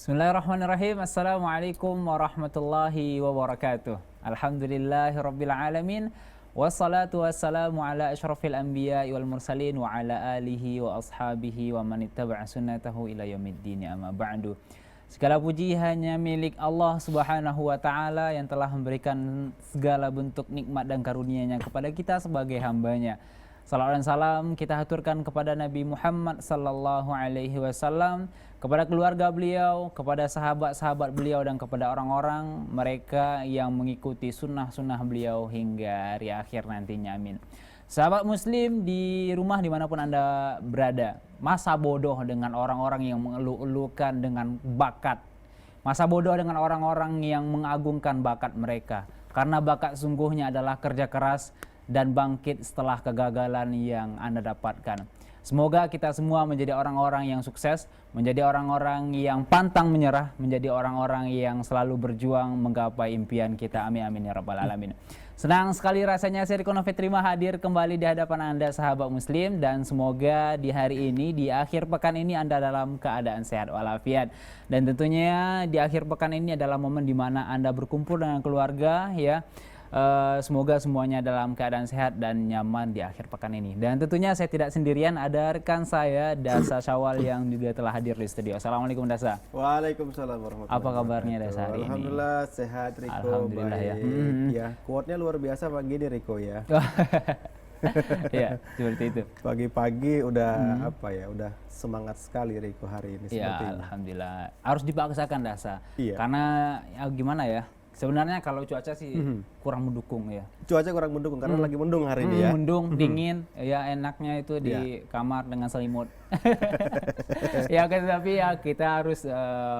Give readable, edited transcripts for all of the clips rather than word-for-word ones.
Bismillahirrahmanirrahim. Assalamualaikum warahmatullahi wabarakatuh. Alhamdulillahirabbil alamin. Wassalatu wassalamu ala asyrafil anbiya'i wal mursalin wa ala alihi wa ashabihi wa man ittaba'a sunnatahu ila yaumiddin. Amma ba'du. Segala puji hanya milik Allah Subhanahu wa taala yang telah memberikan segala bentuk nikmat dan karunia-Nya kepada kita sebagai hamba-Nya. Salawat dan salam kita haturkan kepada Nabi Muhammad sallallahu alaihi wasallam, kepada keluarga beliau, kepada sahabat-sahabat beliau, dan kepada orang-orang mereka yang mengikuti sunnah-sunnah beliau hingga hari akhir nantinya. Amin. Sahabat muslim di rumah dimanapun Anda berada, masa bodoh dengan orang-orang yang mengeluh-elukan dengan bakat. Masa bodoh dengan orang-orang yang mengagungkan bakat mereka. Karena bakat sungguhnya adalah kerja keras dan bangkit setelah kegagalan yang Anda dapatkan. Semoga kita semua menjadi orang-orang yang sukses, menjadi orang-orang yang pantang menyerah, menjadi orang-orang yang selalu berjuang menggapai impian kita. Amin amin ya rabbal alamin. Senang sekali rasanya saya Riko Novitri hadir kembali di hadapan Anda sahabat muslim, dan semoga di hari ini, di akhir pekan ini Anda dalam keadaan sehat walafiat. Dan tentunya di akhir pekan ini adalah momen di mana Anda berkumpul dengan keluarga ya. Semoga semuanya dalam keadaan sehat dan nyaman di akhir pekan ini. Dan tentunya saya tidak sendirian, ada rekan saya Dasa Syawal yang juga telah hadir di studio. Assalamualaikum Dasa. Waalaikumsalam warahmatullahi wabarakatuh. Apa kabarnya Dasa hari ini? Alhamdulillah sehat Riko. Alhamdulillah baik. ya. Ya, quote-nya luar biasa pagi ini Riko ya. Ya, seperti itu. Pagi-pagi udah udah semangat sekali Riko hari ini Ya, sepertinya. alhamdulillah. Harus dipaksakan Dasa. Iya. Karena ya gimana ya? Sebenarnya kalau cuaca sih kurang mendukung ya. Cuaca kurang mendukung karena lagi mendung hari ini ya. Mendung, dingin, ya enaknya itu di kamar dengan selimut. Ya, tapi ya kita harus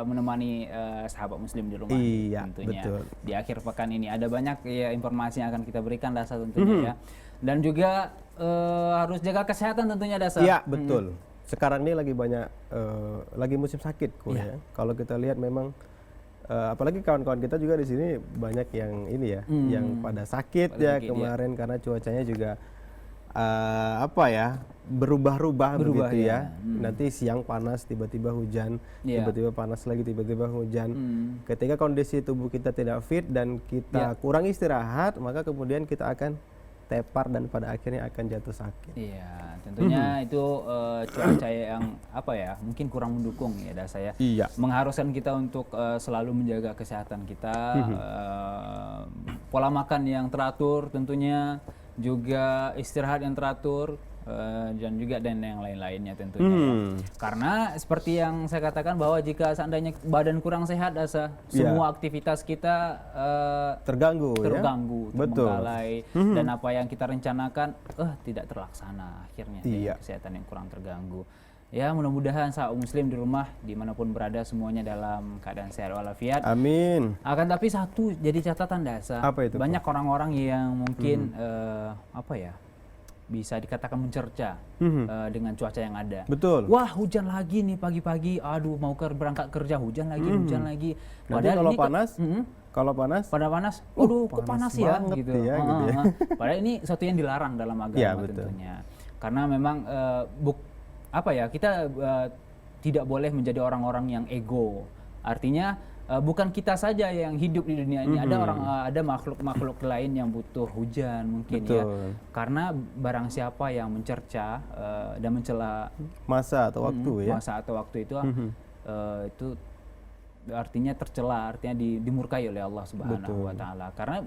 menemani sahabat muslim di rumah. Iya, tentunya. betul. Di akhir pekan ini ada banyak ya informasi yang akan kita berikan Dasa tentunya ya. Dan juga harus jaga kesehatan tentunya Dasa. Iya, betul. Sekarang ini lagi banyak lagi musim sakit kok ya. Kalau kita lihat memang apalagi kawan-kawan kita juga di sini banyak yang ini ya, yang pada sakit ya kemarin karena cuacanya juga berubah-ubah begitu ya. Nanti siang panas, tiba-tiba hujan, tiba-tiba panas lagi, tiba-tiba hujan. Ketika kondisi tubuh kita tidak fit dan kita kurang istirahat, maka kemudian kita akan tepar dan pada akhirnya akan jatuh sakit. Iya, tentunya itu cuaca yang mungkin kurang mendukung ya Dasa ya. Iya. Mengharuskan kita untuk selalu menjaga kesehatan kita, pola makan yang teratur tentunya, juga istirahat yang teratur, dan juga dan yang lain-lainnya tentunya ya. Karena seperti yang saya katakan bahwa jika seandainya badan kurang sehat Dasa, semua aktivitas kita terganggu betul. Terbengkalai, dan apa yang kita rencanakan tidak terlaksana akhirnya dengan kesehatan yang kurang terganggu. Ya, mudah-mudahan sahabat muslim di rumah dimanapun berada semuanya dalam keadaan sehat walafiat. Amin. Akan tapi satu jadi catatan Dasa, apa itu, banyak orang-orang yang mungkin bisa dikatakan mencerca dengan cuaca yang ada. Betul. Wah, hujan lagi nih pagi-pagi. Aduh, mau berangkat kerja hujan lagi, hujan lagi. Padahal kalau panas, pada panas, waduh, kok panas ya gitu. Ya, gitu ya. Padahal ini sesuatu yang dilarang dalam agama tentunya. Karena memang kita tidak boleh menjadi orang-orang yang ego. Artinya bukan kita saja yang hidup di dunia ini, ada makhluk-makhluk lain yang butuh hujan mungkin. Betul. Ya. Karena barang siapa yang mencerca dan mencela masa atau waktu itu itu artinya tercela, artinya dimurkai oleh Allah Subhanahu wa taala. Karena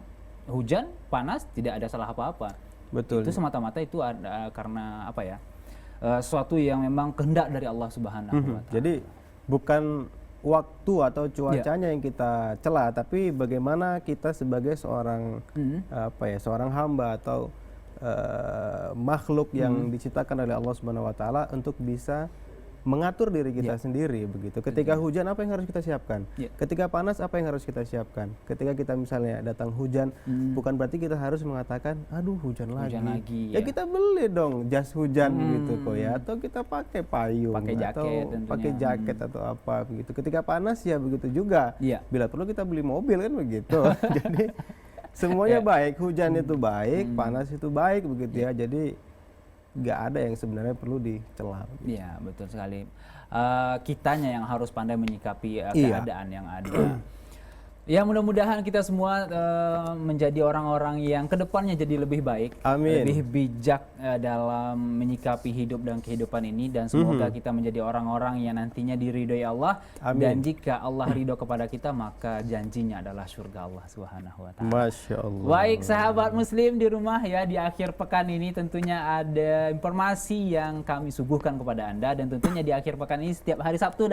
hujan, panas tidak ada salah apa-apa. Betul. Itu semata-mata itu ada karena sesuatu yang memang kehendak dari Allah Subhanahu wa taala. Jadi bukan waktu atau cuacanya yang kita cela, tapi bagaimana kita sebagai seorang seorang hamba atau makhluk yang diciptakan oleh Allah Subhanahu wa taala untuk bisa mengatur diri kita sendiri begitu. Ketika hujan apa yang harus kita siapkan? Ketika panas apa yang harus kita siapkan? Ketika kita misalnya datang hujan, bukan berarti kita harus mengatakan, aduh hujan lagi. Ya kita beli dong jas hujan gitu kok ya, atau kita pakai payung, pakai jaket atau apa begitu. Ketika panas ya begitu juga. Bila perlu kita beli mobil kan begitu. Jadi semuanya baik, hujan itu baik, panas itu baik begitu ya. Jadi nggak ada yang sebenarnya perlu dicela. Iya, betul sekali. kitanya yang harus pandai menyikapi Iya. keadaan yang ada. Ya mudah-mudahan kita semua menjadi orang-orang yang kedepannya jadi lebih baik, Amin. lebih bijak dalam menyikapi hidup dan kehidupan ini, dan semoga kita menjadi orang-orang yang nantinya diridhoi Allah. Amin. Dan jika Allah ridho kepada kita, maka janjinya adalah surga Allah Subhanahu wa taala. Masya Allah. Baik sahabat muslim di rumah ya, di akhir pekan ini tentunya ada informasi yang kami suguhkan kepada Anda, dan tentunya di akhir pekan ini setiap hari Sabtu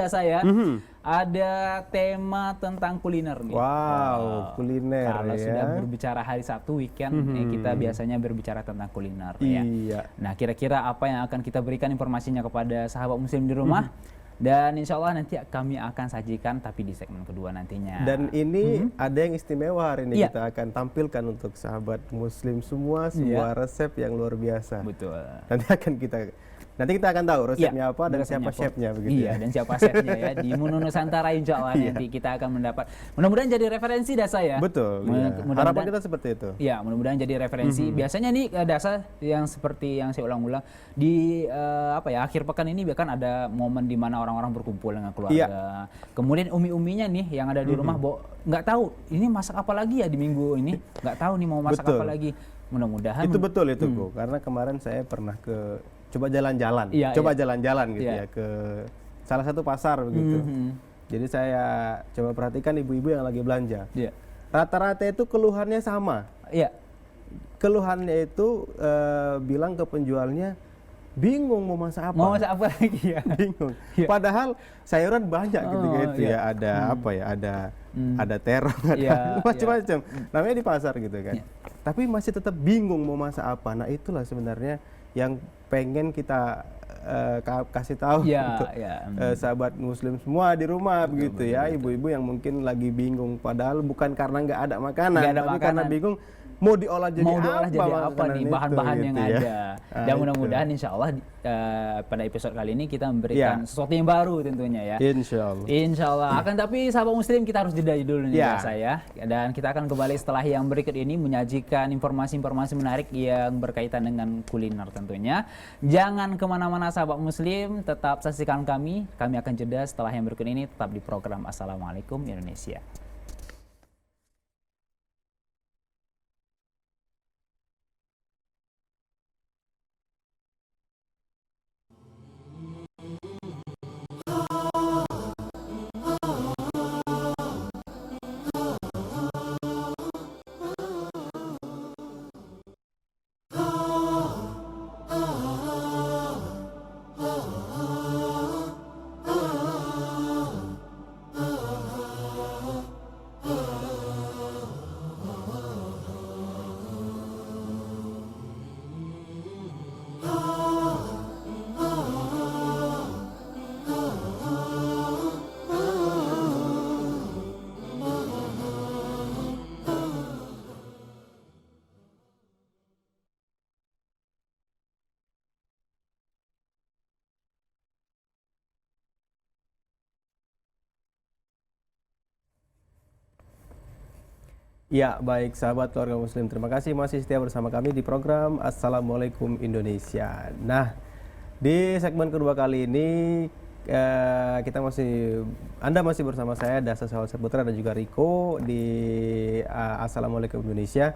ada tema tentang kuliner nih. Wow, kuliner Kalau ya. sudah berbicara hari Sabtu weekend, kita biasanya berbicara tentang kuliner ya. Iya. Nah, kira-kira apa yang akan kita berikan informasinya kepada sahabat muslim di rumah? Dan insya Allah nanti kami akan sajikan, tapi di segmen kedua nantinya. Dan ini ada yang istimewa hari ini, Iya. kita akan tampilkan untuk sahabat muslim semua sebuah resep yang luar biasa. Betul. Nanti kita akan tahu resepnya Iya, apa dan resepnya siapa apa. chefnya begitu Iya, ya. dan siapa chefnya ya di Menu Nusantara, insya Allah nanti kita akan mendapat. Mudah-mudahan jadi referensi Dasa ya. Betul. Iya. Harapan kita seperti itu. Ya, mudah-mudahan jadi referensi. Biasanya nih Dasa yang seperti yang saya ulang-ulang di akhir pekan ini bahkan ada momen di mana orang-orang berkumpul dengan keluarga. Iya. Kemudian umi-uminya nih yang ada di rumah nggak tahu ini masak apa lagi ya di minggu ini, nggak tahu nih mau masak Betul. apa lagi. Mudah-mudahan Itu betul itu, Bu. Karena kemarin saya pernah coba jalan-jalan, Iya, jalan-jalan gitu Iya. ya ke salah satu pasar begitu. Jadi saya coba perhatikan ibu-ibu yang lagi belanja. Iya. Rata-rata itu keluhannya sama. Iya. Keluhannya itu bilang ke penjualnya bingung mau masak apa. Mau masak apa lagi ya? Bingung. Iya. Padahal sayuran banyak gitu iya. ya. Ada apa ya? Ada terong, ada Iya, macam-macam. Namanya di pasar gitu kan. Iya. Tapi masih tetap bingung mau masak apa. Nah, itulah sebenarnya yang pengen kita kasih tahu untuk sahabat muslim semua di rumah begitu ya. Ibu-ibu yang mungkin lagi bingung, padahal bukan karena nggak ada makanan, tapi karena bingung mau diolah jadi apa nih bahan-bahan gitu yang ya. ada. Dan mudah-mudahan insya Allah pada episode kali ini kita memberikan sesuatu yang baru tentunya ya. Insya Allah. Insya Allah. Akan tapi sahabat muslim kita harus jeda dulu nih saya. Dan kita akan kembali setelah yang berikut ini menyajikan informasi-informasi menarik yang berkaitan dengan kuliner tentunya. Jangan kemana-mana sahabat muslim, tetap saksikan kami. Kami akan jeda setelah yang berikut ini, tetap di program Assalamualaikum Indonesia. Ya, baik sahabat keluarga muslim, terima kasih masih setia bersama kami di program Assalamualaikum Indonesia. Nah, di segmen kedua kali ini Anda masih bersama saya Dasa Sawal Putra dan juga Riko di Assalamualaikum Indonesia.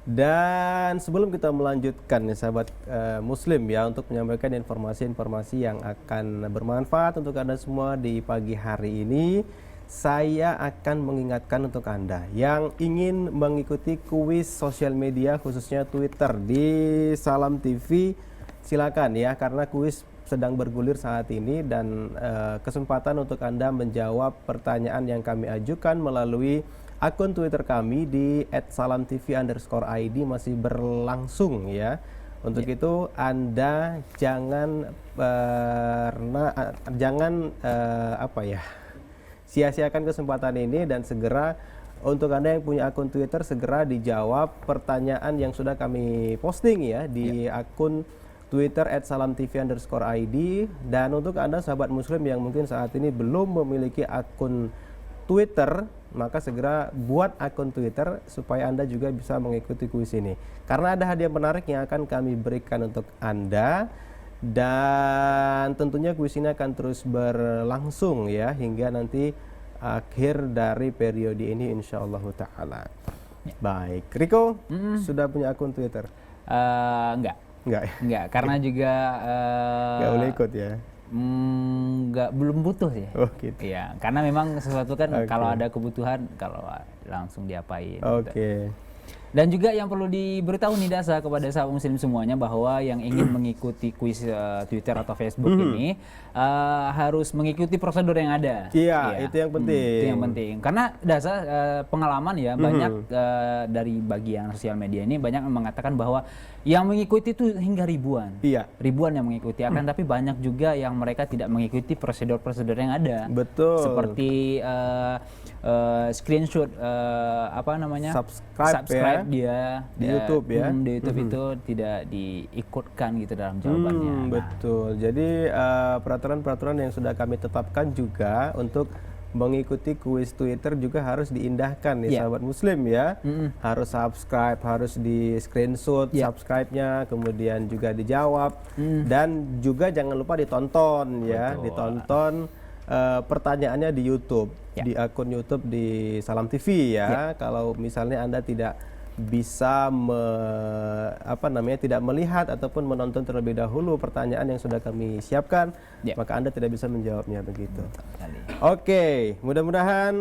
Dan sebelum kita melanjutkan ya sahabat muslim ya, untuk menyampaikan informasi-informasi yang akan bermanfaat untuk Anda semua di pagi hari ini, saya akan mengingatkan untuk Anda yang ingin mengikuti kuis sosial media khususnya Twitter di Salam TV, silakan ya, karena kuis sedang bergulir saat ini dan kesempatan untuk Anda menjawab pertanyaan yang kami ajukan melalui akun Twitter kami di @salamtv_id masih berlangsung ya. Untuk itu Anda jangan sia-siakan kesempatan ini, dan segera untuk Anda yang punya akun Twitter segera dijawab pertanyaan yang sudah kami posting ya di akun Twitter @salamtv_id. Dan untuk Anda sahabat muslim yang mungkin saat ini belum memiliki akun Twitter, maka segera buat akun Twitter supaya Anda juga bisa mengikuti kuis ini. Karena ada hadiah menarik yang akan kami berikan untuk Anda. Dan tentunya kuis ini akan terus berlangsung ya hingga nanti akhir dari periode ini insyaallah ta'ala. Baik, Riko sudah punya akun Twitter? Enggak. Enggak, Karena juga enggak boleh ikut ya? belum butuh sih. Oh gitu. Iya, karena memang sesuatu kan kalau ada kebutuhan, kalau langsung diapain. Oke. Dan juga yang perlu diberitahu nih Dasa kepada sahabat muslim semuanya bahwa yang ingin mengikuti kuis Twitter atau Facebook ini harus mengikuti prosedur yang ada. Iya, itu yang penting. Itu yang penting. Karena Dasa pengalaman ya banyak dari bagian sosial media ini banyak yang mengatakan bahwa yang mengikuti itu hingga ribuan. Iya. Ribuan yang mengikuti tapi banyak juga yang mereka tidak mengikuti prosedur-prosedur yang ada. Betul. Seperti screenshot subscribe dia di YouTube ya. Di YouTube itu tidak diikutkan gitu dalam jawabannya. Betul. Jadi peraturan-peraturan yang sudah kami tetapkan juga untuk mengikuti kuis Twitter juga harus diindahkan nih sahabat muslim ya. Harus subscribe, harus di screenshot subscribe-nya, kemudian juga dijawab dan juga jangan lupa ditonton ya. Ditonton pertanyaannya di YouTube, di akun YouTube di Salam TV ya. Kalau misalnya Anda tidak bisa tidak melihat ataupun menonton terlebih dahulu pertanyaan yang sudah kami siapkan, maka Anda tidak bisa menjawabnya begitu. Oke, mudah-mudahan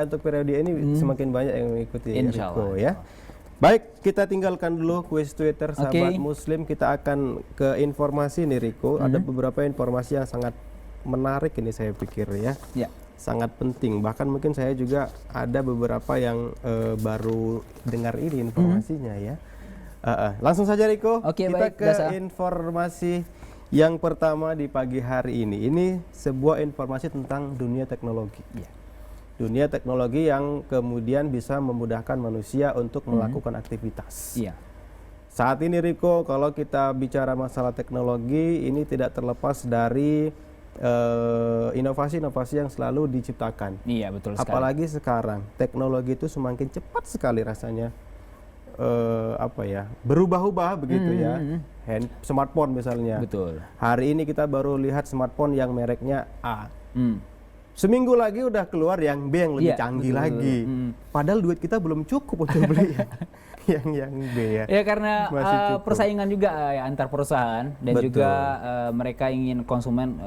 untuk periode ini semakin banyak yang mengikuti Riko ya. Baik, kita tinggalkan dulu kuis Twitter sahabat muslim, kita akan ke informasi nih Riko. Ada beberapa informasi yang sangat menarik ini saya pikir ya. Sangat penting, bahkan mungkin saya juga ada beberapa yang baru dengar ini informasinya ya. Langsung saja Riko, kita ke informasi yang pertama di pagi hari ini. Ini sebuah informasi tentang dunia teknologi. Dunia teknologi yang kemudian bisa memudahkan manusia untuk melakukan aktivitas. Saat ini Riko, kalau kita bicara masalah teknologi, ini tidak terlepas dari inovasi-inovasi yang selalu diciptakan. Iya, betul sekali. Apalagi sekarang teknologi itu semakin cepat sekali rasanya berubah-ubah begitu ya. Smartphone misalnya. Betul. Hari ini kita baru lihat smartphone yang mereknya A. Seminggu lagi udah keluar yang B yang lebih canggih lagi. Padahal duit kita belum cukup untuk beli yang B ya. Ya karena persaingan juga antar perusahaan dan juga mereka ingin konsumen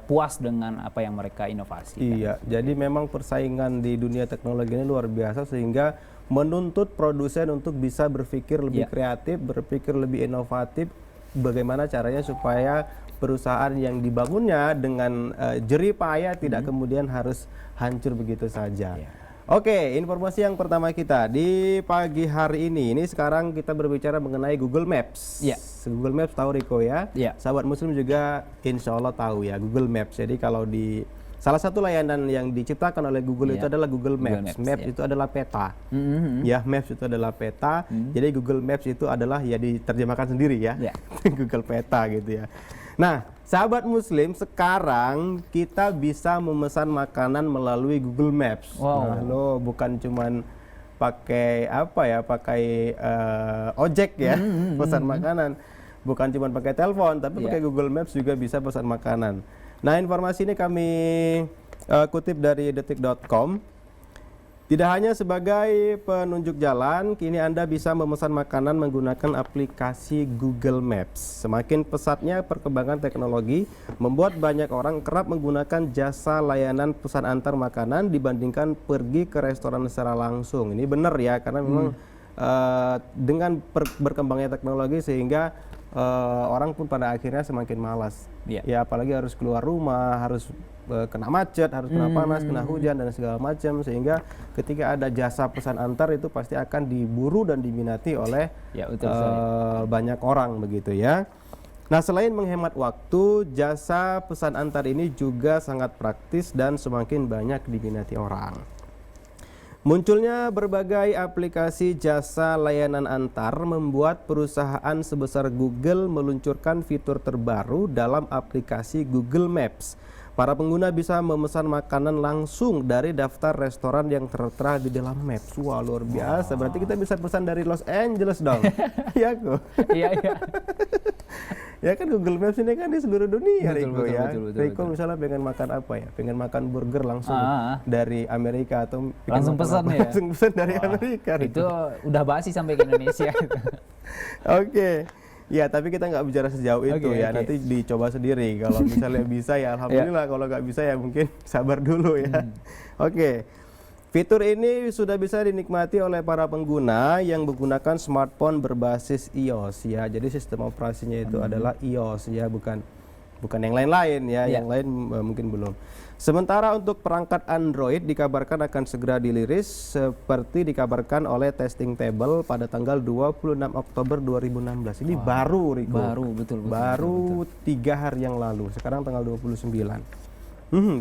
puas dengan apa yang mereka inovasi. Iya, jadi memang persaingan di dunia teknologi ini luar biasa sehingga menuntut produsen untuk bisa berpikir lebih kreatif, berpikir lebih inovatif, bagaimana caranya supaya perusahaan yang dibangunnya dengan jerih payah tidak kemudian harus hancur begitu saja. Oke, informasi yang pertama kita di pagi hari ini sekarang kita berbicara mengenai Google Maps. Google Maps tahu Riko ya? Sahabat muslim juga insya Allah tahu ya Google Maps. Jadi kalau di salah satu layanan yang diciptakan oleh Google itu adalah Google Maps. Maps itu adalah peta. Ya, Maps itu adalah peta. Jadi Google Maps itu adalah ya diterjemahkan sendiri ya. Google Peta gitu ya. Nah, sahabat muslim, sekarang kita bisa memesan makanan melalui Google Maps. Nah, lo bukan cuman pakai ojek ya, pesan makanan. Bukan cuma pakai telepon, tapi pakai Google Maps juga bisa pesan makanan. Nah, informasi ini kami kutip dari detik.com. Tidak hanya sebagai penunjuk jalan, kini Anda bisa memesan makanan menggunakan aplikasi Google Maps. Semakin pesatnya perkembangan teknologi membuat banyak orang kerap menggunakan jasa layanan pesan antar makanan dibandingkan pergi ke restoran secara langsung. Ini benar ya, karena memang dengan berkembangnya teknologi sehingga orang pun pada akhirnya semakin malas. Ya apalagi harus keluar rumah, harus kena macet, harus kena panas, kena hujan dan segala macam, sehingga ketika ada jasa pesan antar itu pasti akan diburu dan diminati oleh banyak orang begitu ya. Nah, selain menghemat waktu, jasa pesan antar ini juga sangat praktis dan semakin banyak diminati orang. Munculnya berbagai aplikasi jasa layanan antar membuat perusahaan sebesar Google meluncurkan fitur terbaru dalam aplikasi Google Maps. Para pengguna bisa memesan makanan langsung dari daftar restoran yang tertera di dalam Maps. Wah, luar biasa. Berarti kita bisa pesan dari Los Angeles dong. Iya kok. Iya, iya. Ya kan Google Maps ini kan di seluruh dunia, Betul, Riko betul, ya. betul, Riko misalnya pengen makan apa ya? Pengen makan burger langsung dari Amerika atau Langsung pesan ya? Langsung pesan dari Amerika. Riko. Itu udah basi sampai ke Indonesia. Oke. Ya, tapi kita nggak bicara sejauh itu ya. Nanti dicoba sendiri. Kalau misalnya bisa ya alhamdulillah. Kalau nggak bisa ya mungkin sabar dulu ya. Oke. Fitur ini sudah bisa dinikmati oleh para pengguna yang menggunakan smartphone berbasis iOS ya. Jadi sistem operasinya itu adalah iOS ya, bukan yang lain-lain ya. Yang lain mungkin belum. Sementara untuk perangkat Android dikabarkan akan segera dirilis seperti dikabarkan oleh Testing Table pada tanggal 26 Oktober 2016. Ini baru, Riko. Betul. Baru 3 hari yang lalu. Sekarang tanggal 29.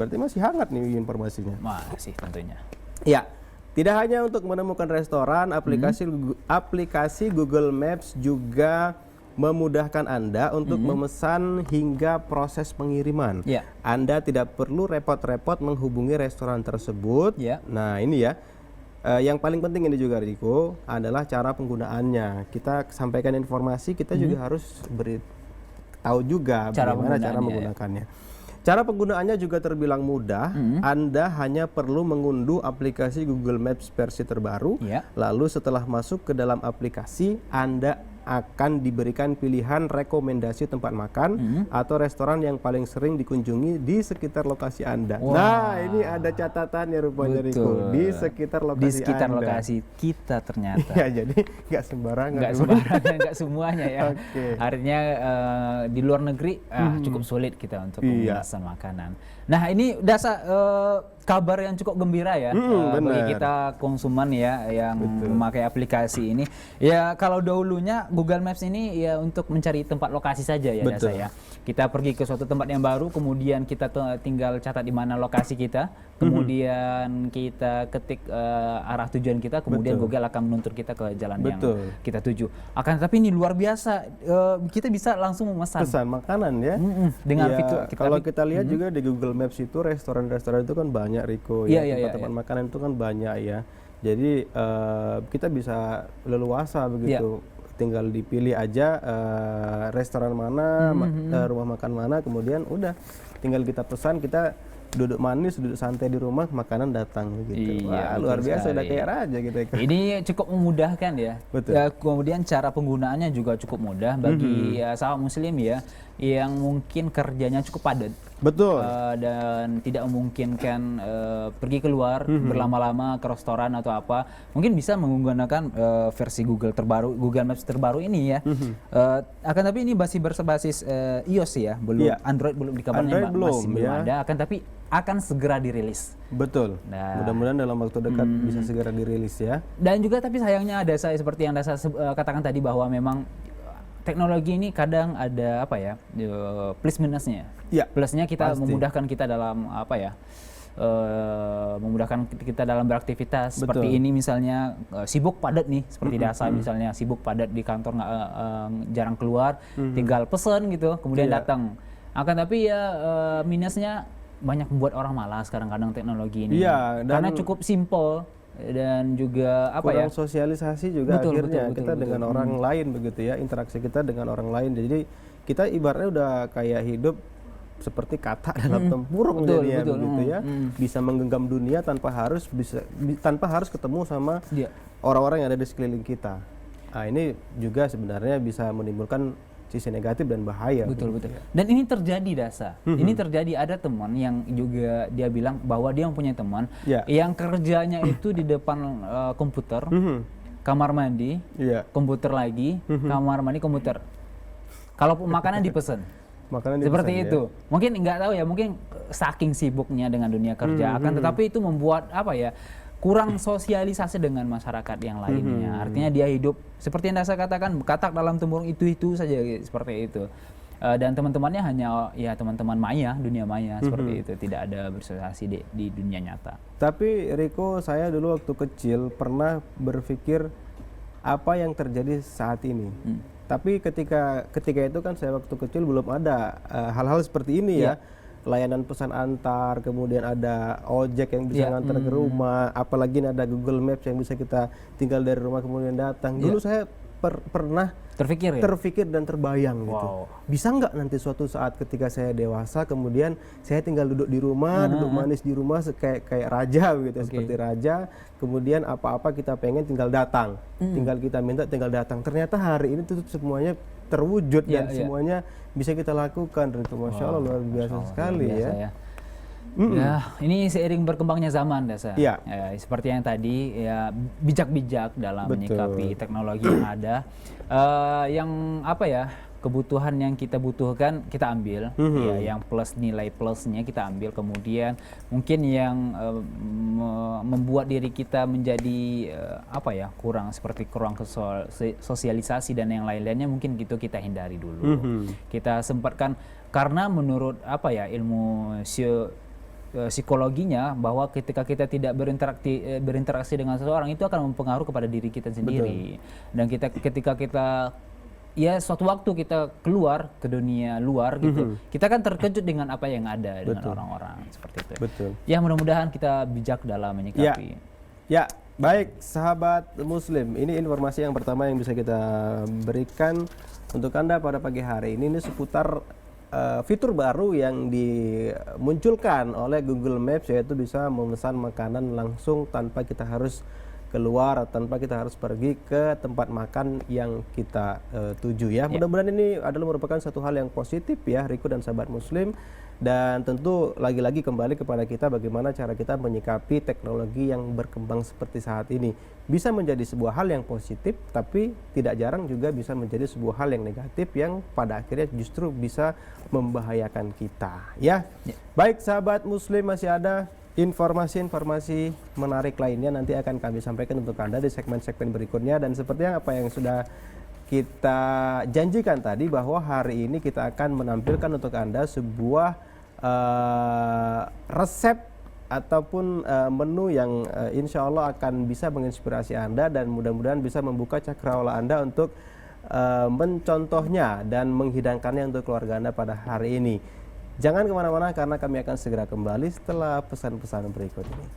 Berarti masih hangat nih informasinya. Masih tentunya. Ya, tidak hanya untuk menemukan restoran, aplikasi Google Maps juga memudahkan Anda untuk memesan hingga proses pengiriman. Anda tidak perlu repot-repot menghubungi restoran tersebut. Nah, ini ya. Yang paling penting ini juga, Riko, adalah cara penggunaannya. Kita sampaikan informasi, kita juga harus tahu juga bagaimana cara menggunakannya. Cara penggunaannya juga terbilang mudah. Anda hanya perlu mengunduh aplikasi Google Maps versi terbaru. Lalu setelah masuk ke dalam aplikasi, Anda akan diberikan pilihan rekomendasi tempat makan atau restoran yang paling sering dikunjungi di sekitar lokasi Anda. Nah, ini ada catatannya rupanya, Riko. Di sekitar lokasi Di sekitar Anda. Lokasi kita ternyata. Ya, jadi nggak sembarangan. Nggak semuanya ya. Artinya di luar negeri cukup sulit kita untuk memesan makanan. Nah, ini kabar yang cukup gembira ya bagi kita konsumen ya yang memakai aplikasi ini. Ya, kalau dahulunya Google Maps ini ya untuk mencari tempat lokasi saja ya, Dasa ya. Kita pergi ke suatu tempat yang baru, kemudian kita tinggal catat di mana lokasi kita, kemudian kita ketik arah tujuan kita, kemudian Google akan menuntun kita ke jalan yang kita tuju. Akan tapi ini luar biasa, kita bisa langsung memesan makanan ya. Dengan fitur kalau kita lihat juga di Google Maps itu restoran-restoran itu kan banyak, Riko ya. Tempat-tempat makanan itu kan banyak ya. Jadi kita bisa leluasa begitu. Tinggal dipilih aja restoran mana, rumah makan mana, kemudian udah tinggal kita pesan, kita duduk manis, duduk santai di rumah, makanan datang gitu. Wah, luar biasa, udah kayak raja gitu ya. Ini cukup memudahkan ya. Kemudian cara penggunaannya juga cukup mudah bagi sahabat muslim ya yang mungkin kerjanya cukup padat. Dan tidak memungkinkan pergi keluar berlama-lama ke restoran atau apa. Mungkin bisa menggunakan versi Google Maps terbaru ini ya. Akan tapi ini masih berbasis iOS ya, belum Android belum dikabarkan masih belum ada. Akan tapi akan segera dirilis. Mudah-mudahan dalam waktu dekat bisa segera dirilis ya. Dan juga tapi sayangnya ada seperti yang Dasa katakan tadi bahwa memang teknologi ini kadang ada apa ya plus minusnya. Plusnya kita memudahkan kita dalam apa ya, memudahkan kita dalam beraktivitas seperti ini misalnya sibuk padat nih seperti Dasa misalnya sibuk padat di kantor jarang keluar, tinggal pesen gitu kemudian datang. Akan tapi ya minusnya banyak membuat orang malas kadang-kadang teknologi ini. Karena cukup simple. Dan juga apa kurang sosialisasi juga akhirnya kita dengan orang lain begitu ya, interaksi kita dengan orang lain. Jadi kita ibaratnya udah kayak hidup seperti kata dalam tempurung jadinya begitu ya. Bisa menggenggam dunia tanpa harus ketemu sama orang-orang yang ada di sekeliling kita. Nah, ini juga sebenarnya bisa menimbulkan sisi negatif dan bahaya. Betul. Dan ini terjadi, Dasa. Ini terjadi, ada teman yang juga dia bilang bahwa dia mempunyai teman yang kerjanya itu di depan komputer, kamar mandi, komputer lagi, kamar mandi, komputer. Kalau makanan dipesan. Seperti itu. Mungkin nggak tahu ya, mungkin saking sibuknya dengan dunia kerja, akan tetapi itu membuat apa ya? Kurang sosialisasi dengan masyarakat yang lainnya. Artinya dia hidup seperti yang Dasa katakan, katak dalam tempurung itu saja seperti itu. Dan teman-temannya hanya ya teman-teman maya, dunia maya seperti itu, tidak ada bersosialisasi di dunia nyata. Tapi Riko, saya dulu waktu kecil pernah berpikir apa yang terjadi saat ini. Tapi ketika itu kan saya waktu kecil belum ada hal-hal seperti ini ya. layanan pesan antar, kemudian ada ojek yang bisa ngantar ke rumah, apalagi ini ada Google Maps yang bisa kita tinggal dari rumah kemudian datang. Dulu saya pernah terfikir dan terbayang gitu. Bisa nggak nanti suatu saat ketika saya dewasa kemudian saya tinggal duduk di rumah, duduk manis di rumah kayak raja gitu, seperti raja, kemudian apa-apa kita pengen tinggal datang, tinggal kita minta tinggal datang. Ternyata hari ini tuh semuanya terwujud dan semuanya bisa kita lakukan. Itu Masya Allah luar biasa sekali ya. Ya, ini seiring berkembangnya zaman, Dasa. Ya, seperti yang tadi, ya bijak-bijak dalam menyikapi teknologi yang ada. Yang apa ya, kebutuhan yang kita butuhkan kita ambil, ya, yang plus nilai plusnya kita ambil. Kemudian mungkin yang membuat diri kita menjadi apa ya, kurang sosialisasi dan yang lain-lainnya mungkin gitu kita hindari dulu. Kita sempatkan karena menurut apa ya ilmu psikologinya bahwa ketika kita tidak berinteraksi dengan seseorang itu akan mempengaruhi kepada diri kita sendiri. Dan ketika kita ya suatu waktu kita keluar ke dunia luar gitu, kita kan terkejut dengan apa yang ada dengan orang-orang seperti itu. Ya mudah-mudahan kita bijak dalam menyikapi. Ya, baik sahabat Muslim, ini informasi yang pertama yang bisa kita berikan untuk Anda pada pagi hari ini seputar fitur baru yang dimunculkan oleh Google Maps, yaitu bisa memesan makanan langsung tanpa kita harus keluar, tanpa kita harus pergi ke tempat makan yang kita tuju ya. Mudah-mudahan ini adalah merupakan satu hal yang positif ya Riko dan sahabat Muslim, dan tentu lagi-lagi kembali kepada kita bagaimana cara kita menyikapi teknologi yang berkembang seperti saat ini. Bisa menjadi sebuah hal yang positif, tapi tidak jarang juga bisa menjadi sebuah hal yang negatif yang pada akhirnya justru bisa membahayakan kita ya. Baik sahabat Muslim, masih ada informasi-informasi menarik lainnya nanti akan kami sampaikan untuk Anda di segmen-segmen berikutnya. Dan seperti apa yang sudah kita janjikan tadi, bahwa hari ini kita akan menampilkan untuk Anda sebuah resep ataupun menu yang insya Allah akan bisa menginspirasi Anda dan mudah-mudahan bisa membuka cakrawala Anda untuk mencontohnya dan menghidangkannya untuk keluarga Anda pada hari ini. Jangan kemana-mana karena kami akan segera kembali setelah pesan-pesan berikut ini.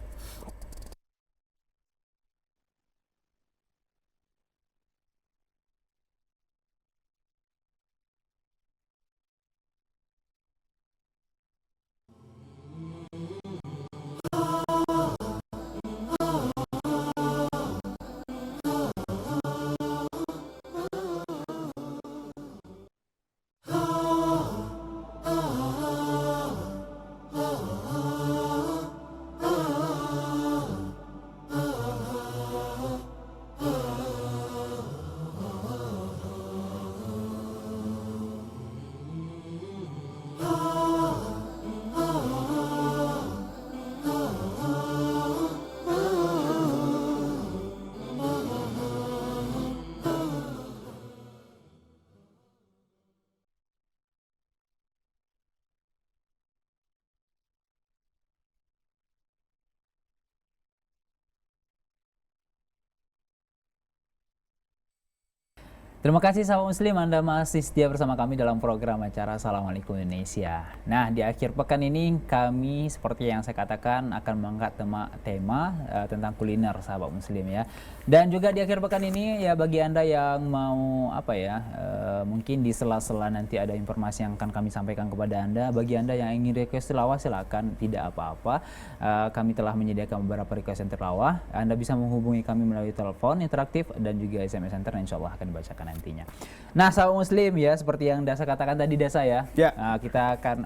Terima kasih sahabat Muslim, Anda masih setia bersama kami dalam program acara Assalamualaikum Indonesia. Nah, di akhir pekan ini kami seperti yang saya katakan akan mengangkat tema tentang kuliner sahabat Muslim ya. Dan juga di akhir pekan ini ya bagi Anda yang mau apa ya, mungkin di sela-sela nanti ada informasi yang akan kami sampaikan kepada Anda. Bagi Anda yang ingin request tilawah silakan, tidak apa-apa. Kami telah menyediakan beberapa request yang tilawah. Anda bisa menghubungi kami melalui telepon interaktif dan juga SMS Center, insya Allah akan dibacakan nantinya. Nah, sahabat Muslim ya, seperti yang Dasa katakan tadi Dasa ya, kita akan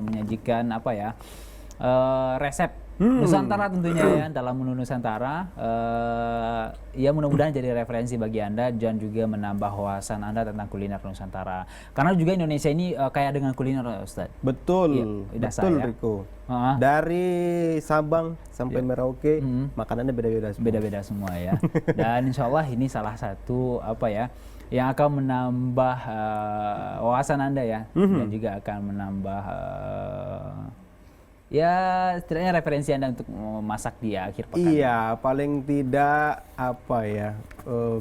menyajikan apa ya, resep Nusantara tentunya ya, dalam menu Nusantara. Ya mudah-mudahan jadi referensi bagi Anda dan juga menambah wawasan Anda tentang kuliner Nusantara. Karena juga Indonesia ini kaya dengan kuliner, Ustaz. Betul, ya, betul ya. Riko. Dari Sabang sampai Merauke, makanannya beda-beda semua ya. Dan insya Allah ini salah satu apa ya, yang akan menambah wawasan Anda ya, dan juga akan menambah ya setidaknya referensi Anda untuk memasak di akhir pekan. Iya, paling tidak apa ya,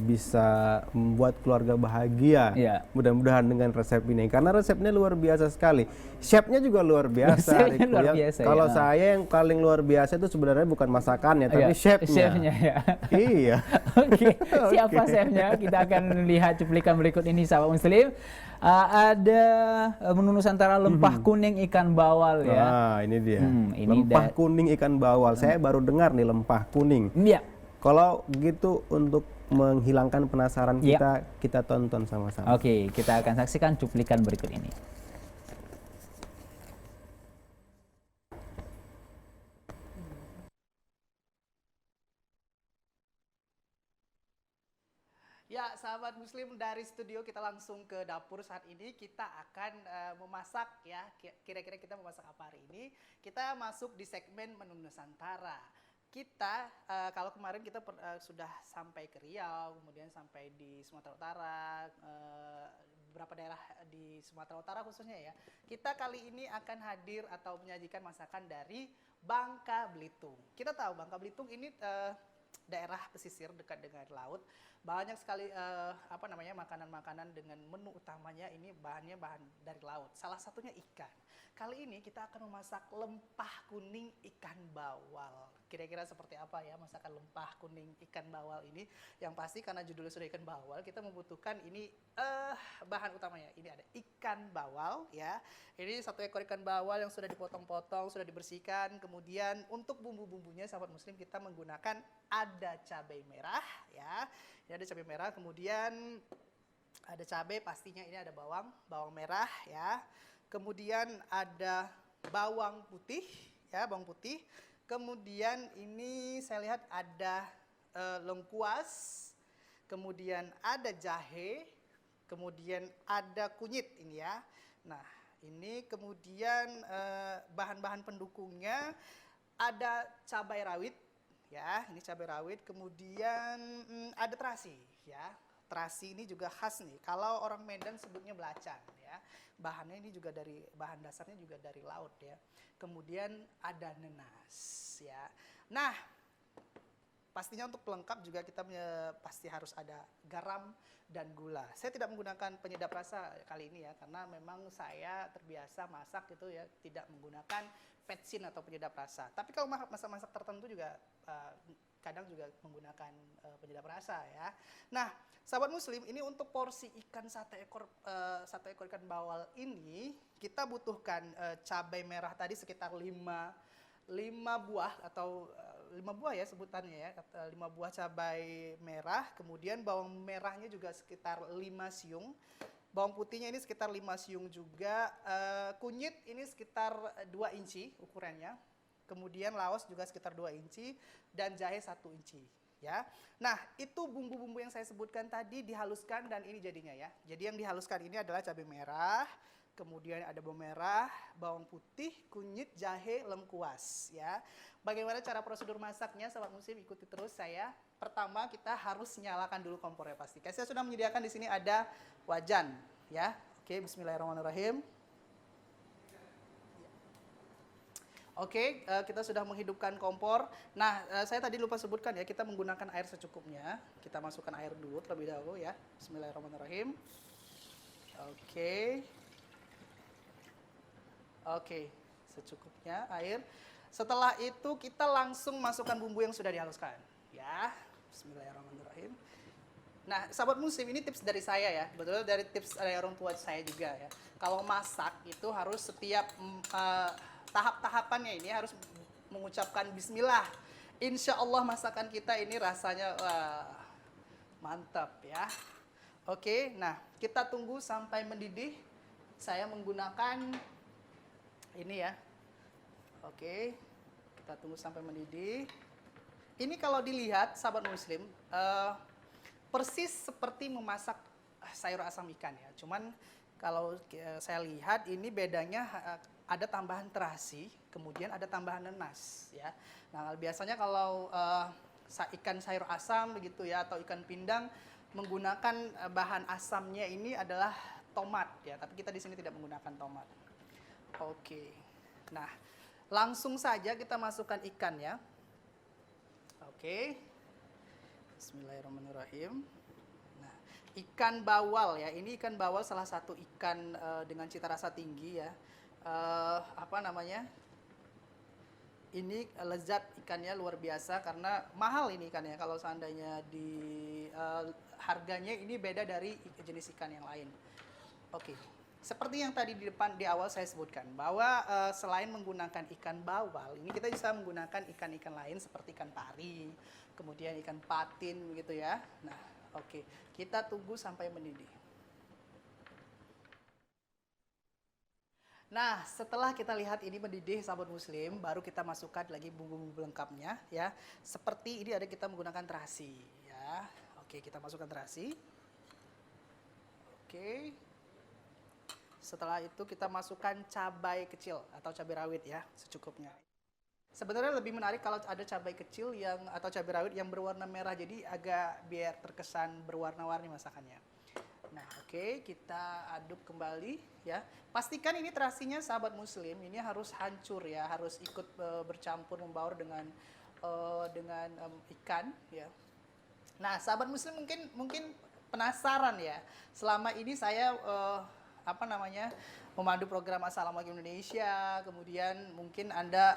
bisa membuat keluarga bahagia. Iya. Mudah-mudahan dengan resep ini, karena resepnya luar biasa sekali. Chefnya juga luar biasa. Resepnya luar biasa, ya. Kalau saya yang paling luar biasa itu sebenarnya bukan masakannya, tapi chefnya. Chefnya ya. Iya. Oke, siapa chefnya? Kita akan lihat cuplikan berikut ini, sahabat muslim. Ada menu Nusantara lempah kuning ikan bawal ya. Nah, ini dia. Ini Lempah kuning ikan bawal. Saya baru dengar nih lempah kuning. Iya. Kalau gitu untuk menghilangkan penasaran kita tonton sama-sama. Oke, kita akan saksikan cuplikan berikut ini. Ya, sahabat muslim, dari studio kita langsung ke dapur. Saat ini kita akan memasak ya. Kira-kira kita memasak apa hari ini? Kita masuk di segmen menu Nusantara. Kita kalau kemarin kita sudah sampai ke Riau, kemudian sampai di Sumatera Utara, beberapa daerah di Sumatera Utara khususnya ya. Kita kali ini akan hadir atau menyajikan masakan dari Bangka Belitung. Kita tahu Bangka Belitung ini daerah pesisir dekat dengan laut. Banyak sekali makanan-makanan dengan menu utamanya ini bahan dari laut. Salah satunya ikan. Kali ini kita akan memasak lempah kuning ikan bawal. Kira-kira seperti apa ya masakan lempah kuning ikan bawal ini? Yang pasti karena judulnya sudah ikan bawal, kita membutuhkan ini bahan utamanya. Ini ada ikan bawal ya. Ini 1 ekor ikan bawal yang sudah dipotong-potong, sudah dibersihkan. Kemudian untuk bumbu-bumbunya sahabat muslim kita menggunakan ada cabai merah ya. Ini ada cabai merah, kemudian ada cabai, pastinya ini ada bawang merah ya. Kemudian ada bawang putih ya, bawang putih. Kemudian ini saya lihat ada lengkuas, kemudian ada jahe, kemudian ada kunyit ini ya. Nah, ini kemudian bahan-bahan pendukungnya ada cabai rawit ya, ini cabai rawit, kemudian ada terasi ya. Terasi ini juga khas nih. Kalau orang Medan sebutnya belacan ya. Bahannya ini juga bahan dasarnya juga dari laut ya. Kemudian ada nenas ya. Nah, pastinya untuk pelengkap juga kita pasti harus ada garam dan gula. Saya tidak menggunakan penyedap rasa kali ini ya, karena memang saya terbiasa masak gitu ya, tidak menggunakan vetsin atau penyedap rasa. Tapi kalau masak-masak tertentu juga kadang juga menggunakan penyedap rasa ya. Nah, sahabat muslim, ini untuk porsi ikan 1 ekor ikan bawal ini kita butuhkan cabai merah tadi sekitar 5 buah atau 5 buah ya sebutannya ya, 5 buah cabai merah, kemudian bawang merahnya juga sekitar 5 siung. Bawang putihnya ini sekitar 5 siung juga, kunyit ini sekitar 2 inci ukurannya. Kemudian laos juga sekitar 2 inci dan jahe 1 inci ya. Nah, itu bumbu-bumbu yang saya sebutkan tadi dihaluskan dan ini jadinya ya. Jadi yang dihaluskan ini adalah cabai merah, kemudian ada bawang merah, bawang putih, kunyit, jahe, lengkuas ya. Bagaimana cara prosedur masaknya sahabat muslim, ikuti terus saya. Pertama kita harus nyalakan dulu kompornya pasti. Saya sudah menyediakan di sini ada wajan ya. Oke, bismillahirrahmanirrahim. Oke, kita sudah menghidupkan kompor. Nah, saya tadi lupa sebutkan ya, kita menggunakan air secukupnya. Kita masukkan air dulu terlebih dahulu ya. Bismillahirrahmanirrahim. Oke, secukupnya air. Setelah itu kita langsung masukkan bumbu yang sudah dihaluskan. Ya, bismillahirrahmanirrahim. Nah, sahabat muslim, ini tips dari saya ya. Betul, dari tips dari orang tua saya juga ya. Kalau masak itu harus setiap tahap-tahapannya ini harus mengucapkan bismillah. Insya Allah masakan kita ini rasanya mantap ya. Oke, nah kita tunggu sampai mendidih. Saya menggunakan ini ya. Oke, kita tunggu sampai mendidih. Ini kalau dilihat sahabat muslim, persis seperti memasak sayur asam ikan ya. Cuman kalau saya lihat ini bedanya ada tambahan terasi, kemudian ada tambahan nenas ya. Nah, biasanya kalau ikan sayur asam begitu ya, atau ikan pindang menggunakan bahan asamnya ini adalah tomat ya, tapi kita di sini tidak menggunakan tomat. Oke. Nah, langsung saja kita masukkan ikan ya. Oke. Bismillahirrahmanirrahim. Nah, ikan bawal ya. Ini ikan bawal salah satu ikan dengan cita rasa tinggi ya. Apa namanya? Ini lezat ikannya luar biasa karena mahal ini ikannya. Kalau seandainya harganya ini beda dari jenis ikan yang lain. Oke. Seperti yang tadi di awal saya sebutkan bahwa selain menggunakan ikan bawal, ini kita bisa menggunakan ikan-ikan lain seperti ikan pari, kemudian ikan patin begitu ya. Nah, oke. Kita tunggu sampai mendidih. Nah, setelah kita lihat ini mendidih sahabat muslim, baru kita masukkan lagi bumbu-bumbu lengkapnya ya. Seperti ini ada kita menggunakan terasi ya. Oke, kita masukkan terasi. Oke. Setelah itu kita masukkan cabai kecil atau cabai rawit ya, secukupnya. Sebenarnya lebih menarik kalau ada cabai kecil atau cabai rawit yang berwarna merah, jadi agak biar terkesan berwarna-warni masakannya. Nah, oke, kita aduk kembali ya. Pastikan ini terasinya sahabat muslim ini harus hancur ya, harus ikut bercampur membaur dengan ikan ya. Nah, sahabat muslim mungkin penasaran ya. Selama ini saya memandu program Assalamualaikum Indonesia, kemudian mungkin Anda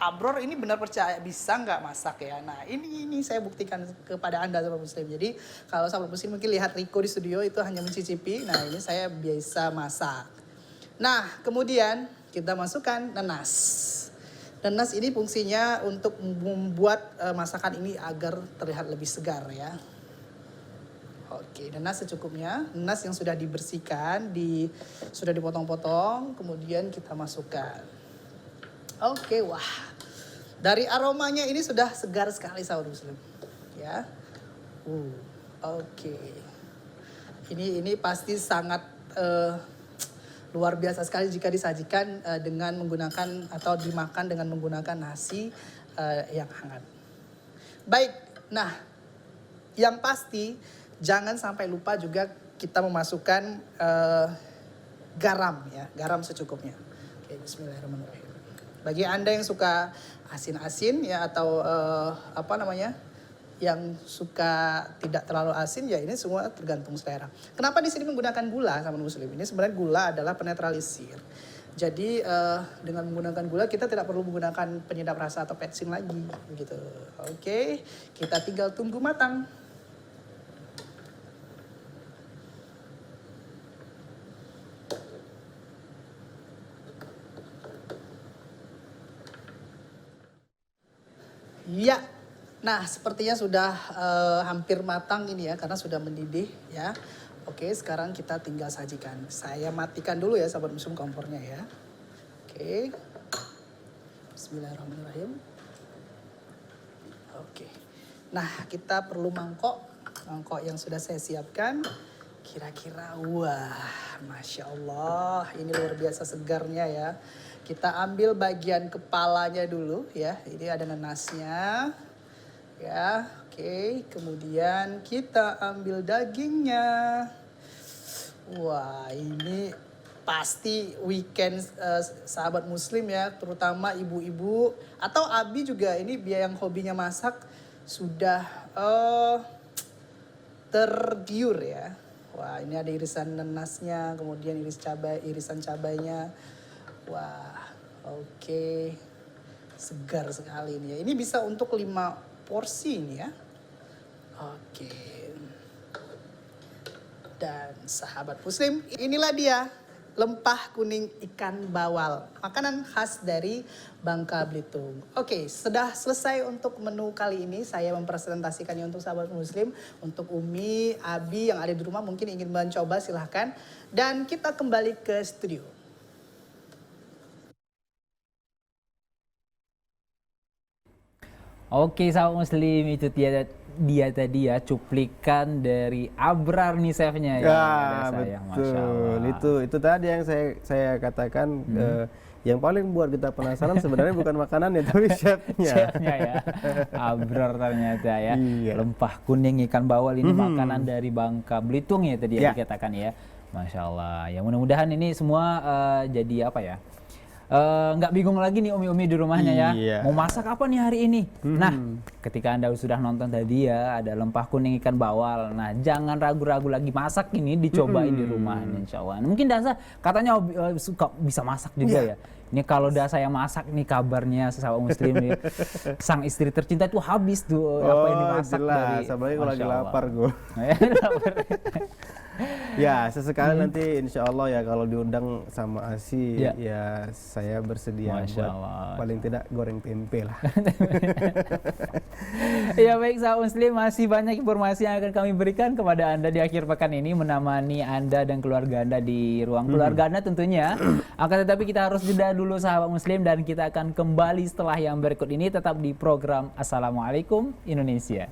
Abror ini benar percaya bisa nggak masak ya? Nah ini saya buktikan kepada Anda sahabat muslim. Jadi kalau sahabat muslim mungkin lihat Riko di studio itu hanya mencicipi, nah ini saya biasa masak. Nah kemudian kita masukkan nanas. Nanas ini fungsinya untuk membuat masakan ini agar terlihat lebih segar ya. Oke, nanas secukupnya. Nanas yang sudah dibersihkan, sudah dipotong-potong, kemudian kita masukkan. Oke, wah. Dari aromanya ini sudah segar sekali sahabat muslim. Ya. Oke. Ini pasti sangat luar biasa sekali jika disajikan dengan menggunakan atau dimakan dengan menggunakan nasi yang hangat. Baik. Nah, yang pasti jangan sampai lupa juga kita memasukkan garam ya, garam secukupnya. Oke, bismillahirrahmanirrahim. Bagi Anda yang suka asin-asin ya atau yang suka tidak terlalu asin ya ini semua tergantung selera. Kenapa di sini menggunakan gula sahabat muslim? Ini sebenarnya gula adalah penetralisir. Jadi dengan menggunakan gula kita tidak perlu menggunakan penyedap rasa atau petsin lagi begitu. Oke, kita tinggal tunggu matang. Ya, nah sepertinya sudah hampir matang ini ya karena sudah mendidih ya. Oke, sekarang kita tinggal sajikan. Saya matikan dulu ya sahabat muslim kompornya ya. Oke, bismillahirrahmanirrahim. Oke, nah kita perlu mangkok yang sudah saya siapkan. Kira-kira wah, Masya Allah ini luar biasa segarnya ya. Kita ambil bagian kepalanya dulu ya. Ini ada nanasnya. Ya, oke. Kemudian kita ambil dagingnya. Wah, ini pasti weekend sahabat muslim ya, terutama ibu-ibu atau abi juga ini biar yang hobinya masak sudah tergiur ya. Wah, ini ada irisan nanasnya, kemudian irisan cabainya. Wah, oke. Segar sekali ini ya. Ini bisa untuk 5 porsi ini ya. Oke. Dan sahabat muslim, inilah dia lempah kuning ikan bawal. Makanan khas dari Bangka Belitung. Oke, sudah selesai untuk menu kali ini. Saya mempresentasikannya untuk sahabat muslim. Untuk Umi, Abi yang ada di rumah mungkin ingin mencoba silahkan. Dan kita kembali ke studio. Oke sahabat muslim, itu dia tadi ya cuplikan dari Abrar nih chefnya ya. Betul. Itu tadi yang saya katakan yang paling buat kita penasaran sebenarnya bukan makanannya tapi chefnya. Chefnya ya. Abrar ternyata ya. Iya. Lempah kuning ikan bawal ini makanan dari Bangka Belitung ya tadi ya dikatakan ya. Masya Allah. Ya mudah-mudahan ini semua jadi apa ya? nggak bingung lagi nih umi-umi di rumahnya ya. Iya. Mau masak apa nih hari ini? Nah, ketika Anda sudah nonton tadi ya, ada lempah kuning ikan bawal. Nah, jangan ragu-ragu lagi, masak ini dicobain di rumah insya Allah. Nah, mungkin Dasa katanya suka bisa masak juga ya. Ini kalau Dasa yang masak nih kabarnya sahabat muslim nih, sang istri tercinta itu habis tuh apa yang dimasak jelas. dari. Apalagi kalau lagi Masya Allah. lapar gue. Lapar. Ya, sesekali nanti insya Allah ya kalau diundang sama Asi, Ya. ya saya bersedia Masya buat Allah. paling tidak goreng tempe lah. Ya baik sahabat muslim, masih banyak informasi yang akan kami berikan kepada Anda di akhir pekan ini, menemani Anda dan keluarga Anda di ruang keluarga Anda tentunya. Akan tetapi kita harus jeda dulu sahabat muslim, dan kita akan kembali setelah yang berikut ini, tetap di program Assalamualaikum Indonesia.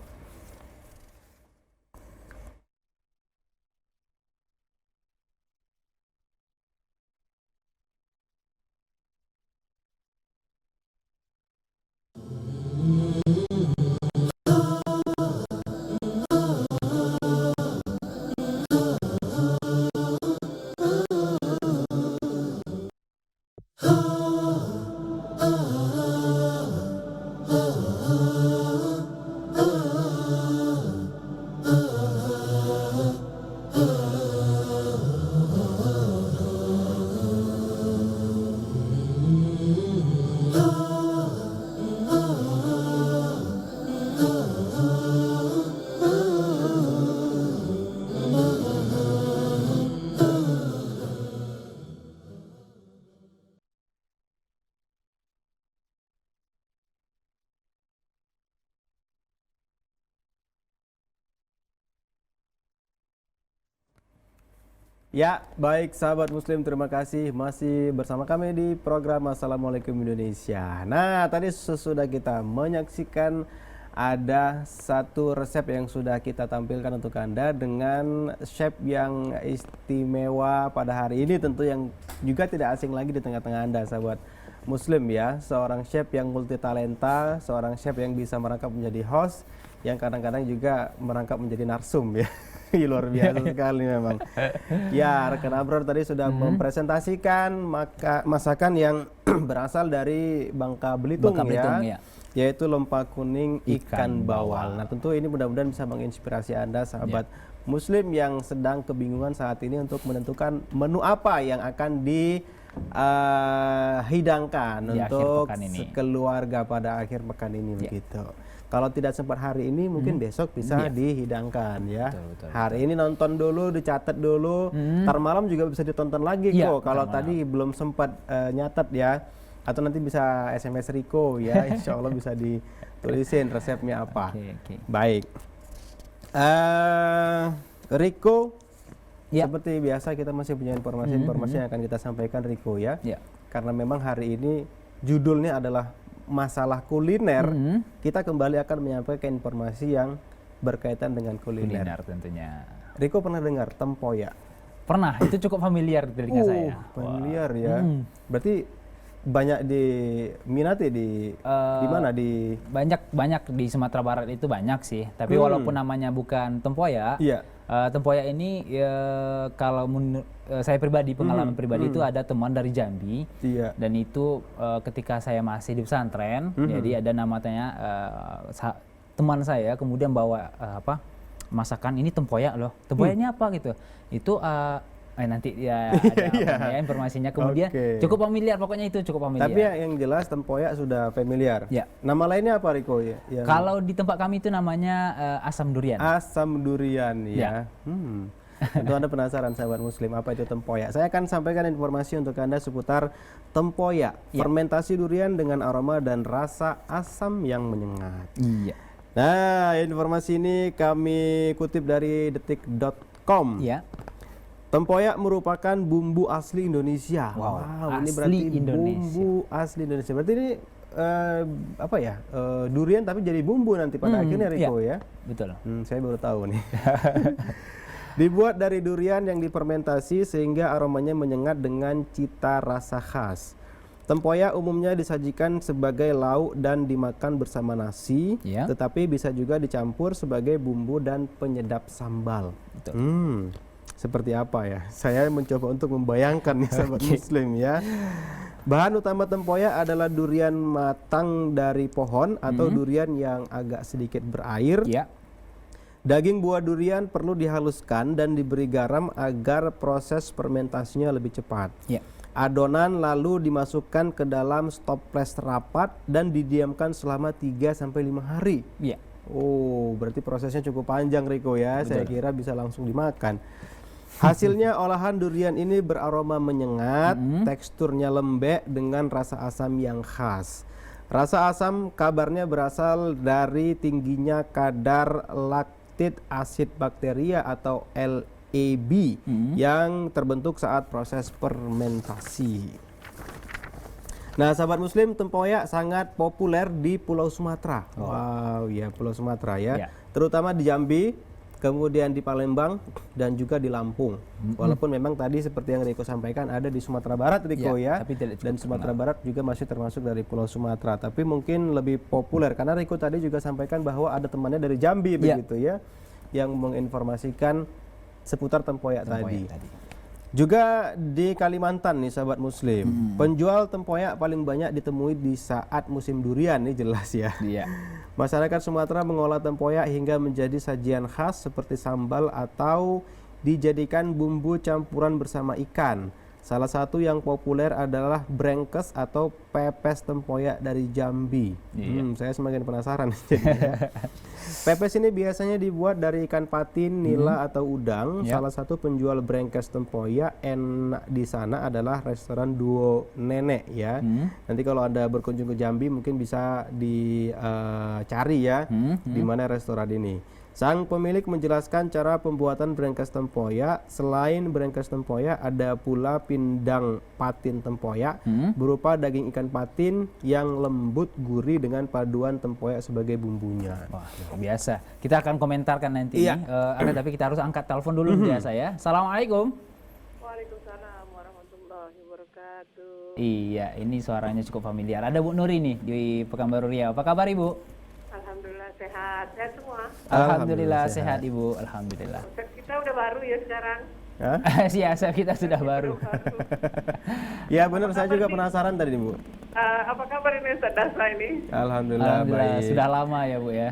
Ya, baik sahabat muslim, terima kasih masih bersama kami di program Assalamualaikum Indonesia. Nah, tadi sesudah kita menyaksikan ada satu resep yang sudah kita tampilkan untuk Anda dengan chef yang istimewa pada hari ini, tentu yang juga tidak asing lagi di tengah-tengah Anda sahabat muslim ya. Seorang chef yang multi talenta, seorang chef yang bisa merangkap menjadi host, yang kadang-kadang juga merangkap menjadi narsum ya. Luar biasa sekali memang. Ya, rekan Abror tadi sudah mempresentasikan masakan yang berasal dari Bangka Belitung, ya, yaitu lempah kuning ikan bawal. Nah, tentu ini mudah-mudahan bisa menginspirasi Anda sahabat muslim yang sedang kebingungan saat ini untuk menentukan menu apa yang akan dihidangkan untuk keluarga pada akhir pekan ini begitu. Kalau tidak sempat hari ini, mungkin besok bisa dihidangkan ya. Betul. Hari ini nonton dulu, dicatat dulu. Ntar malam juga bisa ditonton lagi kok. Kalau tadi belum sempat nyatat ya, atau nanti bisa SMS Riko ya. Insya Allah bisa ditulisin resepnya apa. Baik. Riko, seperti biasa kita masih punya informasi-informasi yang akan kita sampaikan Riko ya. Karena memang hari ini judulnya adalah masalah kuliner, kita kembali akan menyampaikan informasi yang berkaitan dengan kuliner. Tentunya. Riko pernah dengar tempoyak? Pernah, itu cukup familiar di telinga saya. Familiar ya. Berarti banyak diminati di mana di banyak di Sumatera Barat itu banyak sih. Tapi walaupun namanya bukan tempoyak, tempoyak ini kalau saya pribadi, pengalaman pribadi itu ada teman dari Jambi, dan itu ketika saya masih di pesantren, jadi ada namanya teman saya kemudian bawa masakan ini tempoyak loh, tempoyak ini apa gitu, itu nanti ya ada informasinya kemudian cukup familiar, pokoknya itu cukup familiar. Tapi yang jelas tempoyak sudah familiar. Nama lainnya apa Riko ya? Kalau di tempat kami itu namanya asam durian. Asam durian ya. Tentu Anda penasaran sahabat muslim apa itu tempoyak. Saya akan sampaikan informasi untuk Anda seputar tempoyak, fermentasi durian dengan aroma dan rasa asam yang menyengat. Nah, informasi ini kami kutip dari detik.com. Tempoyak merupakan bumbu asli Indonesia. Wow, ini berarti bumbu asli Indonesia. Berarti ini durian tapi jadi bumbu nanti pada akhirnya Riko ya. Betul. Saya baru tahu nih. Dibuat dari durian yang difermentasi sehingga aromanya menyengat dengan cita rasa khas. Tempoyak umumnya disajikan sebagai lauk dan dimakan bersama nasi, tetapi bisa juga dicampur sebagai bumbu dan penyedap sambal. seperti apa ya? Saya mencoba untuk membayangkan nih sahabat muslim ya. Bahan utama tempoyak adalah durian matang dari pohon atau durian yang agak sedikit berair. Ya. Daging buah durian perlu dihaluskan dan diberi garam agar proses fermentasinya lebih cepat. Ya. Adonan lalu dimasukkan ke dalam toples rapat dan didiamkan selama 3-5 hari. Ya. Oh, berarti prosesnya cukup panjang Riko ya. Saya kira bisa langsung dimakan. Hasilnya olahan durian ini beraroma menyengat, teksturnya lembek dengan rasa asam yang khas. Rasa asam kabarnya berasal dari tingginya kadar laktit asid bakteria atau LAB yang terbentuk saat proses fermentasi. Nah, sahabat muslim, tempoyak sangat populer di Pulau Sumatera. Wow, ya Pulau Sumatera ya. Terutama di Jambi, kemudian di Palembang dan juga di Lampung. Walaupun memang tadi seperti yang Riko sampaikan ada di Sumatera Barat Riko ya, tapi tidak dan Sumatera Barat juga masih termasuk dari Pulau Sumatera. Tapi mungkin lebih populer karena Riko tadi juga sampaikan bahwa ada temannya dari Jambi begitu ya, yang menginformasikan seputar tempoyak tadi. Juga di Kalimantan nih sahabat muslim, penjual tempoyak paling banyak ditemui di saat musim durian, nih jelas ya. Masyarakat Sumatera mengolah tempoyak hingga menjadi sajian khas seperti sambal atau dijadikan bumbu campuran bersama ikan. Salah satu yang populer adalah brengkes atau pepes tempoyak dari Jambi. Saya semakin penasaran. Pepes ini biasanya dibuat dari ikan patin, nila atau udang. Salah satu penjual brengkes tempoyak enak di sana adalah restoran Duo Nenek ya. Nanti kalau Anda berkunjung ke Jambi mungkin bisa dicari ya di mana restoran ini. Sang pemilik menjelaskan cara pembuatan brengkes tempoyak. Selain brengkes tempoyak, ada pula pindang patin tempoyak berupa daging ikan patin yang lembut gurih dengan paduan tempoyak sebagai bumbunya. Wah, luar biasa. Kita akan komentarkan nanti. Tapi kita harus angkat telepon dulu biasa ya. Assalamualaikum. Waalaikumsalam warahmatullahi wabarakatuh. Iya, ini suaranya cukup familiar. Ada Bu Nuri nih di Pekanbaru Riau. Apa kabar Ibu? Alhamdulillah sehat. Sehat semua? Alhamdulillah sehat Ibu. Alhamdulillah. Kita udah baru ya sekarang. Siasa kita sudah baru. Ya benar, saya juga penasaran tadi Bu. Apa kabar ini Ustaz Dasa ini? Alhamdulillah baik. Sudah lama ya Bu ya.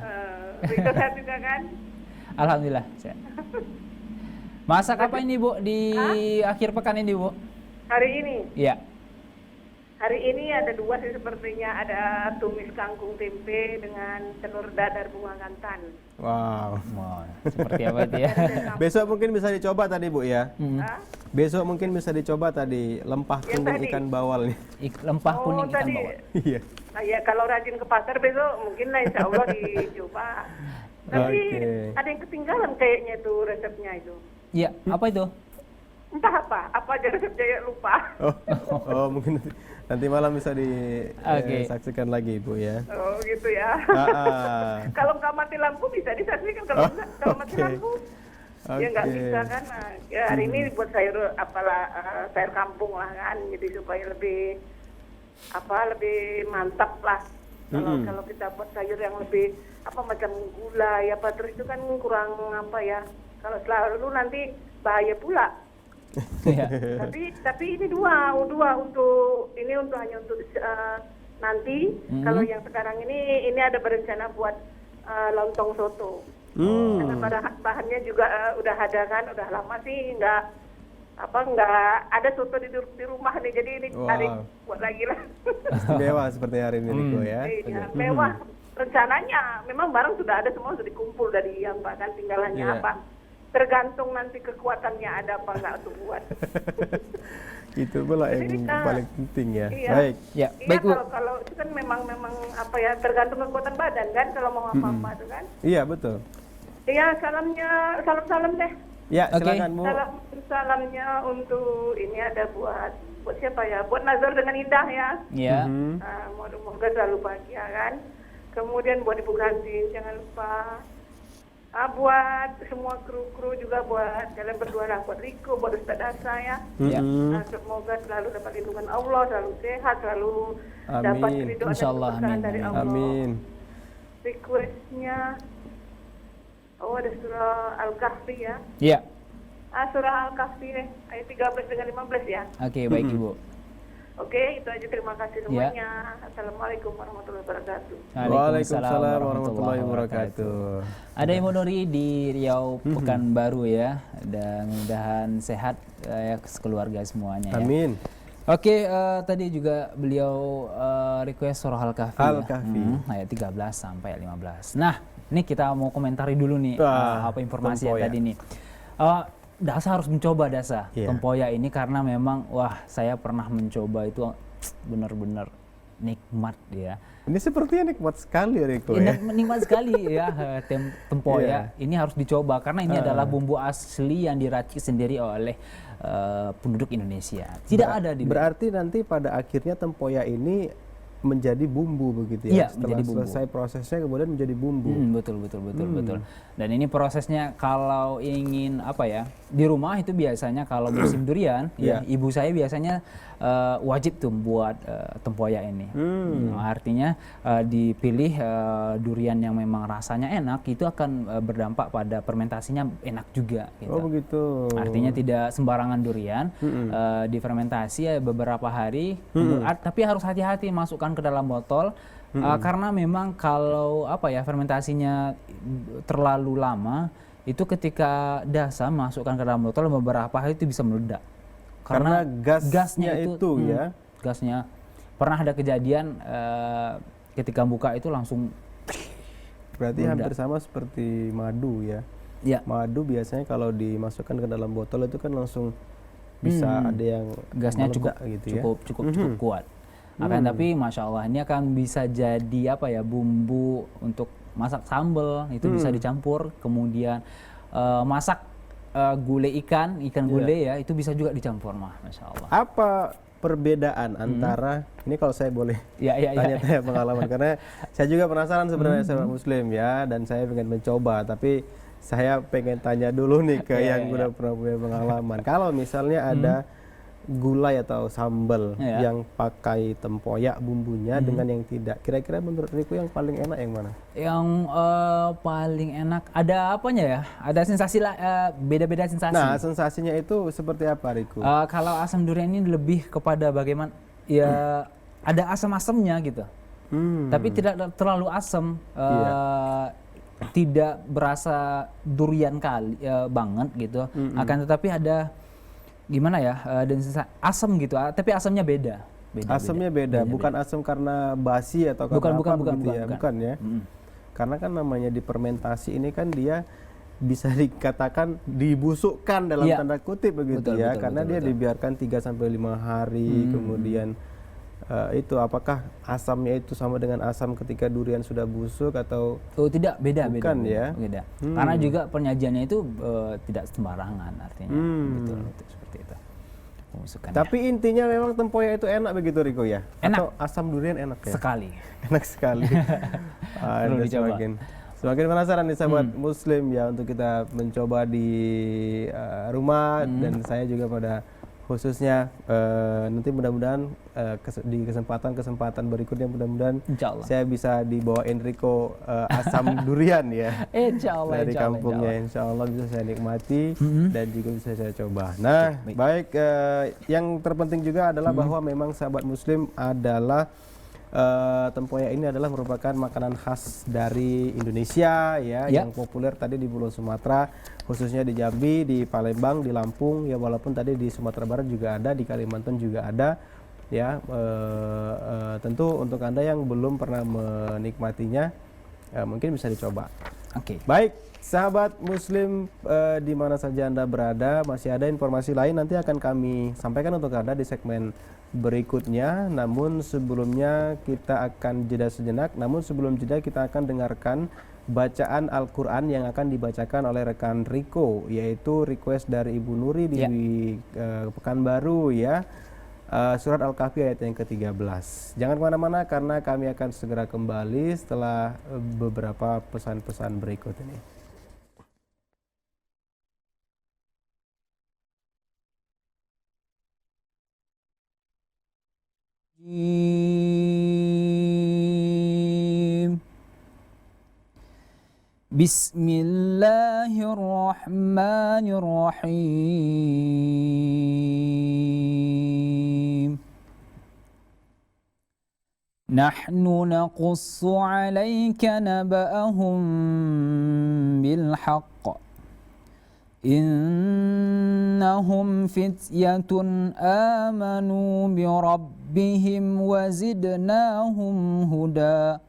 Riko sehat juga kan? Alhamdulillah sehat. Masak apa ini Bu di akhir pekan ini Bu? Hari ini? Iya. Hari ini ada dua sih sepertinya, ada tumis kangkung tempe dengan telur dadar bunga kantan. Wow. Seperti apa itu ya? Besok mungkin bisa dicoba tadi Bu ya. Besok mungkin bisa dicoba tadi lempah kuning ikan bawal nih. Lempah kuning ikan bawal. Iya. Ya kalau rajin ke pasar besok mungkin lah insya Allah dicoba. Tapi ada yang ketinggalan kayaknya tuh resepnya itu. Iya, apa itu? Entah apa aja resepnya ya lupa. Oh mungkin nanti malam bisa disaksikan lagi Bu ya. Oh gitu ya. Kalau nggak mati lampu bisa disaksikan, kalau nggak kalau mati lampu ya nggak bisa kan. Nah, ya hari ini buat sayur sayur kampung lah kan, jadi supaya lebih lebih mantap lah. Kalau kita buat sayur yang lebih macam gulai terus itu kan kurang kalau selalu nanti bahaya pula. tapi ini dua untuk hanya untuk nanti. Kalau yang sekarang ini ada berencana buat lontong soto. Karena bahannya juga udah ada kan, udah lama sih nggak ada soto di rumah nih, jadi ini hari buat lagi lah. Istimewa seperti hari ini Riko ya. Iya, mewah. Rencananya memang barang sudah ada, semua sudah dikumpul dari yang kan, tinggalannya tergantung nanti kekuatannya ada apa enggak untuk buat. Itu pula yang paling penting ya. Iya. Baik. Ya, baik Bu. Kalau itu kan memang tergantung kekuatan badan kan, kalau mau apa-apa itu kan. Iya, betul. Iya, salam deh. Ya, silakan Bu. Salamnya untuk ini ada buat siapa ya? Buat Nazar dengan Indah ya. Iya. Moga selalu bahagia kan. Kemudian buat Ibu Ganti jangan lupa. Buat semua kru juga, buat kalian berdua lah, buat Riko, buat Ustaz Dasa ya. Semoga selalu dapat lindungan Allah, selalu sehat, selalu dapat keridhaan dan keberkahan dari Allah. Amin. Requestnya, ada surah Al-Kahfi ya. Iya. Surah Al-Kahfi ayat 13 dengan 15 ya. Oke, baik Ibu. Oke, itu aja, terima kasih Ya. semuanya. Assalamualaikum warahmatullahi wabarakatuh. Waalaikumsalam warahmatullahi wabarakatuh. Ada Ibu Nuri di Riau Pekanbaru ya, dan mudah-mudahan sehat ya sekeluarga semuanya ya. Amin. Oke, tadi juga beliau request surah Al-Kahfi Al-Kahfi. Ayat 13 sampai 15. Nah, ini kita mau komentari dulu nih apa informasi yang tempoyak. tadi nih. Dasa harus mencoba Dasa tempoyak ini karena memang saya pernah mencoba itu benar-benar nikmat ya. Ini sepertinya nikmat sekali Riko ya. Nikmat sekali ya tempoyak. Ini harus dicoba karena ini adalah bumbu asli yang diracik sendiri oleh penduduk Indonesia. Tidak ada di Berarti nanti pada akhirnya tempoyak ini menjadi bumbu begitu ya. Iya, Setelah menjadi bumbu. selesai prosesnya kemudian menjadi bumbu. Betul. Dan ini prosesnya kalau ingin di rumah itu biasanya kalau musim durian, ya ibu saya biasanya wajib tuh buat tempoyak ini. Artinya dipilih durian yang memang rasanya enak, itu akan berdampak pada fermentasinya enak juga. Gitu. Oh begitu. Artinya tidak sembarangan durian, difermentasi beberapa hari, tapi harus hati-hati masukkan ke dalam botol. Karena memang kalau fermentasinya terlalu lama, itu ketika Dasa masukkan ke dalam botol beberapa hari itu bisa meledak. Karena gasnya itu ya. Gasnya pernah ada kejadian ketika buka itu langsung. Berarti hampir sama seperti madu ya. Ya. Madu biasanya kalau dimasukkan ke dalam botol itu kan langsung bisa ada yang gasnya meledak cukup kuat. Tapi masya Allah ini akan bisa jadi bumbu untuk masak sambal itu bisa dicampur, kemudian masak gulai ikan gulai ya itu bisa juga dicampur masya Allah. Apa perbedaan antara ini kalau saya boleh tanya-tanya pengalaman karena saya juga penasaran sebenarnya sahabat Muslim ya, dan saya pengen mencoba, tapi saya pengen tanya dulu nih ke yang udah pernah punya pengalaman. Kalau misalnya ada gulai atau sambal yang pakai tempoyak bumbunya dengan yang tidak, kira-kira menurut Riko yang paling enak yang mana? Yang paling enak ada apanya ya? Ada sensasi beda-beda sensasi. Nah, sensasinya itu seperti apa Riko? Kalau asam durian ini lebih kepada bagaimana ya ada asam-asamnya gitu. Tapi tidak terlalu asam. Tidak berasa durian banget gitu. Akan tetapi ada gimana ya, dan asam gitu, tapi asamnya beda. Asamnya beda, bukan asam karena basi atau karena bukan ya. Karena kan namanya difermentasi ini kan dia bisa dikatakan dibusukkan dalam tanda kutip begitu karena dia dibiarkan 3 sampai 5 hari kemudian itu apakah asamnya itu sama dengan asam ketika durian sudah busuk atau tidak, beda. Beda. Karena juga penyajiannya itu tidak sembarangan artinya. Betul seperti itu. Tapi intinya memang tempoyak itu enak begitu Riko ya? Enak. Atau asam durian enak ya? Sekali. Enak sekali. Perlu dicoba. Semakin penasaran nih sahabat Muslim ya untuk kita mencoba di rumah dan saya juga pada khususnya nanti mudah-mudahan di kesempatan berikutnya mudah-mudahan saya bisa dibawain Riko asam durian ya. Insyaallah, dari kampungnya insyaallah bisa saya nikmati dan juga bisa saya coba. Nah, baik yang terpenting juga adalah bahwa memang sahabat Muslim adalah tempoyak ini adalah merupakan makanan khas dari Indonesia ya, yang populer tadi di Pulau Sumatera, khususnya di Jambi, di Palembang, di Lampung ya, walaupun tadi di Sumatera Barat juga ada, di Kalimantan juga ada ya. Tentu untuk Anda yang belum pernah menikmatinya mungkin bisa dicoba. Baik, sahabat Muslim di mana saja Anda berada, masih ada informasi lain nanti akan kami sampaikan untuk Anda di segmen berikutnya. Namun sebelumnya kita akan jeda sejenak. Namun sebelum jeda kita akan dengarkan bacaan Al-Quran yang akan dibacakan oleh rekan Riko, yaitu request dari Ibu Nuri di Pekanbaru ya. Surat Al-Kahfi ayat yang ke-13. Jangan kemana-mana karena kami akan segera kembali setelah beberapa pesan-pesan berikut ini. Bismillahirrahmanirrahim. Nahnu naqussu 'alaika naba'ahum bil haqq. Innahum fityatun amanu bi rabbihim wa zidnahum huda.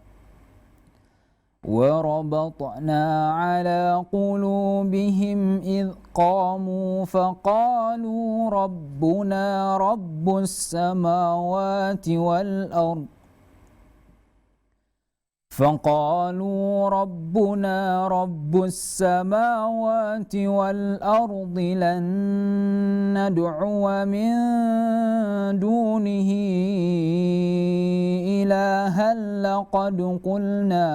وربطنا على قلوبهم إذ قاموا فقالوا ربنا رب السماوات والأرض لن ندعو من دونه إلها لقد قلنا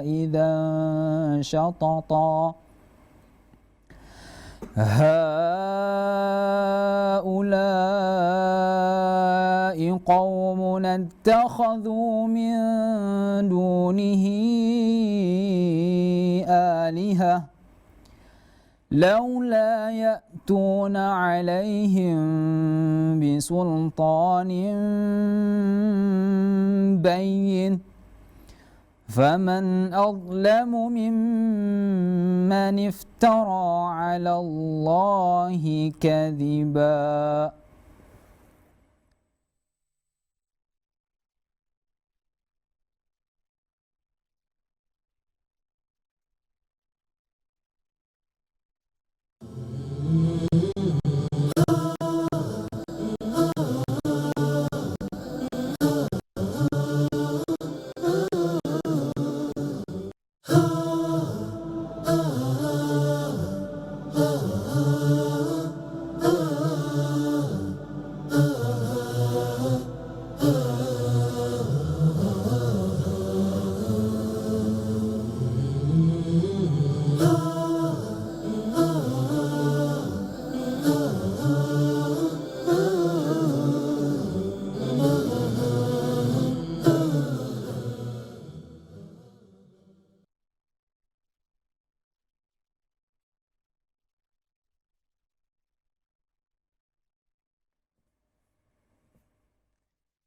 إذا شططا هؤلاء قوم اتخذوا من دونه آلهة لولا يأتون عليهم بسلطان بين فمن أظلم ممن افترى على الله كذبا.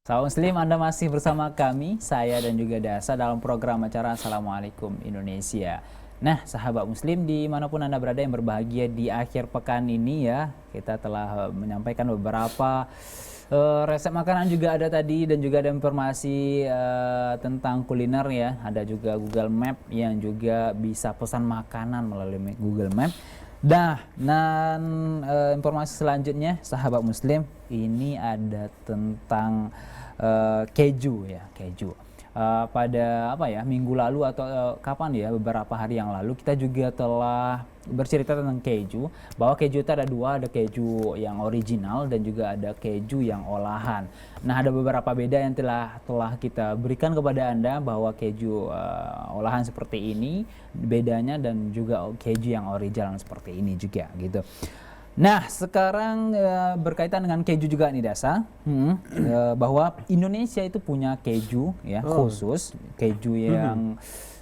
Sahabat Muslim, Anda masih bersama kami, saya dan juga Dasa dalam program acara Assalamualaikum Indonesia. Nah, sahabat Muslim dimanapun Anda berada yang berbahagia di akhir pekan ini ya, kita telah menyampaikan beberapa resep makanan juga ada tadi, dan juga ada informasi tentang kuliner ya. Ada juga Google Map yang juga bisa pesan makanan melalui Google Map. Dan informasi selanjutnya sahabat Muslim, ini ada tentang keju ya, keju. Pada minggu lalu atau kapan ya, beberapa hari yang lalu kita juga telah bercerita tentang keju, bahwa keju itu ada dua, ada keju yang original dan juga ada keju yang olahan. Nah, ada beberapa beda yang telah kita berikan kepada Anda, bahwa keju olahan seperti ini bedanya, dan juga keju yang original seperti ini juga gitu. Nah, sekarang berkaitan dengan keju juga nih Dasa, bahwa Indonesia itu punya keju ya, khusus keju yang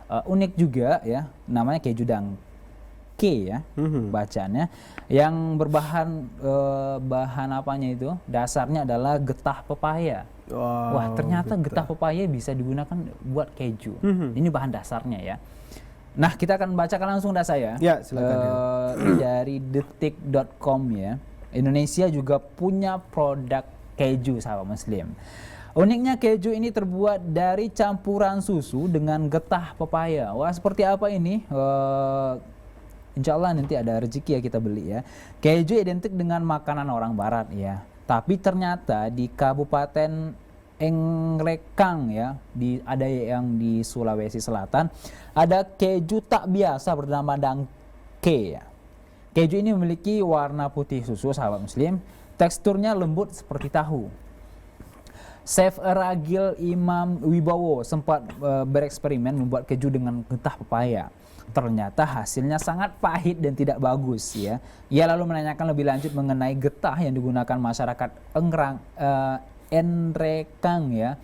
unik juga ya, namanya keju dangke ya, bacaannya, yang berbahan bahan apanya itu, dasarnya adalah getah pepaya. Wah, ternyata getah pepaya bisa digunakan buat keju. Ini bahan dasarnya ya. Nah, kita akan bacakan langsung Dasa ya. Ya, silakan. Dari detik.com ya. Indonesia juga punya produk keju sahabat Muslim. Uniknya keju ini terbuat dari campuran susu dengan getah pepaya. Wah, seperti apa ini? Insya Allah nanti ada rezeki ya kita beli ya. Keju identik dengan makanan orang barat ya. Tapi ternyata di Kabupaten Engrekang ya, ada yang di Sulawesi Selatan, ada keju tak biasa bernama dangke ya. Keju ini memiliki warna putih susu sahabat Muslim, teksturnya lembut seperti tahu. Chef Ragil Imam Wibowo sempat bereksperimen membuat keju dengan getah pepaya. Ternyata hasilnya sangat pahit dan tidak bagus ya. Ia lalu menanyakan lebih lanjut mengenai getah yang digunakan masyarakat Enrekang ya,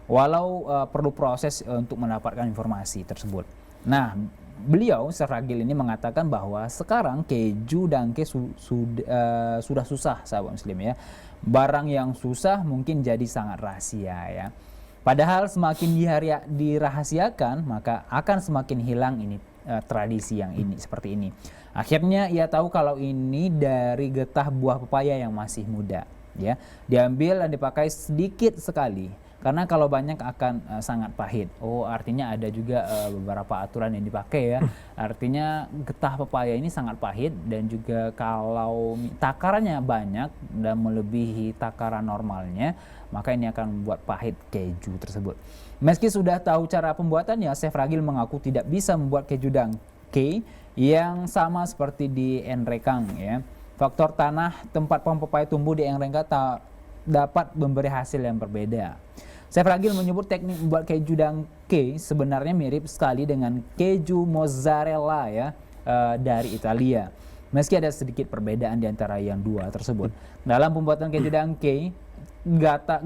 walau perlu proses untuk mendapatkan informasi tersebut. Nah, beliau Chef Ragil ini mengatakan bahwa sekarang keju dangke sudah susah, sahabat muslim ya. Barang yang susah mungkin jadi sangat rahasia ya. Padahal semakin dirahasiakan, maka akan semakin hilang ini tradisi yang ini seperti ini. Akhirnya ia tahu kalau ini dari getah buah pepaya yang masih muda, ya. Diambil dan dipakai sedikit sekali. Karena kalau banyak akan sangat pahit. Oh, artinya ada juga beberapa aturan yang dipakai ya. Artinya getah pepaya ini sangat pahit dan juga kalau takarannya banyak dan melebihi takaran normalnya, maka ini akan membuat pahit keju tersebut. Meski sudah tahu cara pembuatannya, Chef Ragil mengaku tidak bisa membuat keju dangke yang sama seperti di Enrekang ya. Faktor tanah tempat pohon pepaya tumbuh di Enrekang dapat memberi hasil yang berbeda. Chef Ragil menyebut teknik membuat keju dangke sebenarnya mirip sekali dengan keju mozzarella ya dari Italia. Meski ada sedikit perbedaan di antara yang dua tersebut. Dalam pembuatan keju dangke,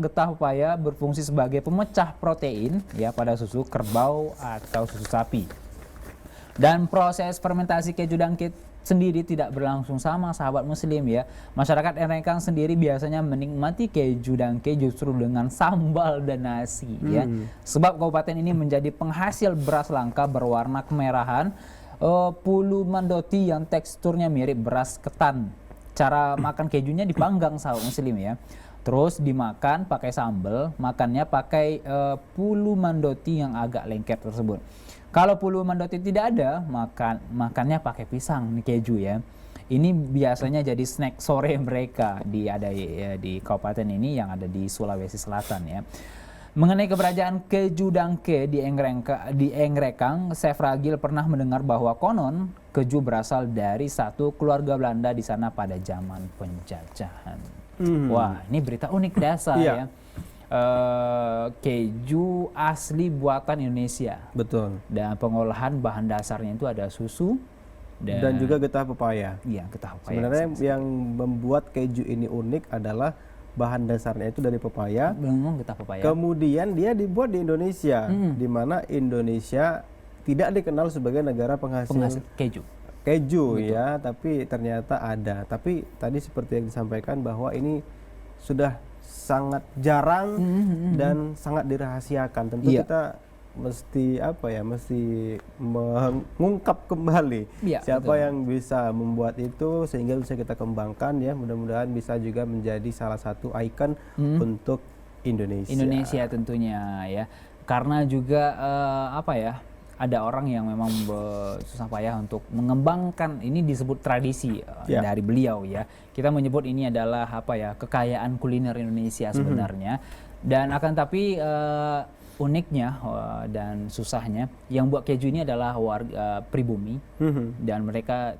getah pepaya berfungsi sebagai pemecah protein ya pada susu kerbau atau susu sapi. Dan proses fermentasi keju dangke sendiri tidak berlangsung sama, sahabat muslim ya. Masyarakat Enrekang sendiri biasanya menikmati keju dangke justru dengan sambal dan nasi ya. Sebab kabupaten ini menjadi penghasil beras langka berwarna kemerahan, pulu mandoti yang teksturnya mirip beras ketan. Cara makan kejunya dipanggang, sahabat muslim ya. Terus dimakan pakai sambal, makannya pakai pulu mandoti yang agak lengket tersebut. Kalau pulu mandoti tidak ada, makannya pakai pisang nih keju ya. Ini biasanya jadi snack sore mereka di kabupaten ini yang ada di Sulawesi Selatan ya. Mengenai keberadaan keju dangke di Enrekang, Chef Ragil pernah mendengar bahwa konon keju berasal dari satu keluarga Belanda di sana pada zaman penjajahan. Wah, ini berita unik dasar ya. Keju asli buatan Indonesia. Betul. Dan pengolahan bahan dasarnya itu ada susu dan juga getah pepaya. Iya, getah pepaya. Sebenarnya yang membuat keju ini unik adalah bahan dasarnya itu dari pepaya. Getah pepaya. Kemudian dia dibuat di Indonesia, di mana Indonesia tidak dikenal sebagai negara penghasil keju. Keju ya, tapi ternyata ada. Tapi tadi seperti yang disampaikan bahwa ini sudah sangat jarang dan sangat dirahasiakan. Tentu kita mesti mengungkap kembali siapa yang bisa membuat itu sehingga bisa kita kembangkan ya. Mudah-mudahan bisa juga menjadi salah satu ikon untuk Indonesia. Indonesia tentunya ya. Karena juga ada orang yang memang susah payah untuk mengembangkan, ini disebut tradisi dari beliau ya. Kita menyebut ini adalah kekayaan kuliner Indonesia sebenarnya. Dan akan tapi uniknya dan susahnya yang buat keju ini adalah warga pribumi dan mereka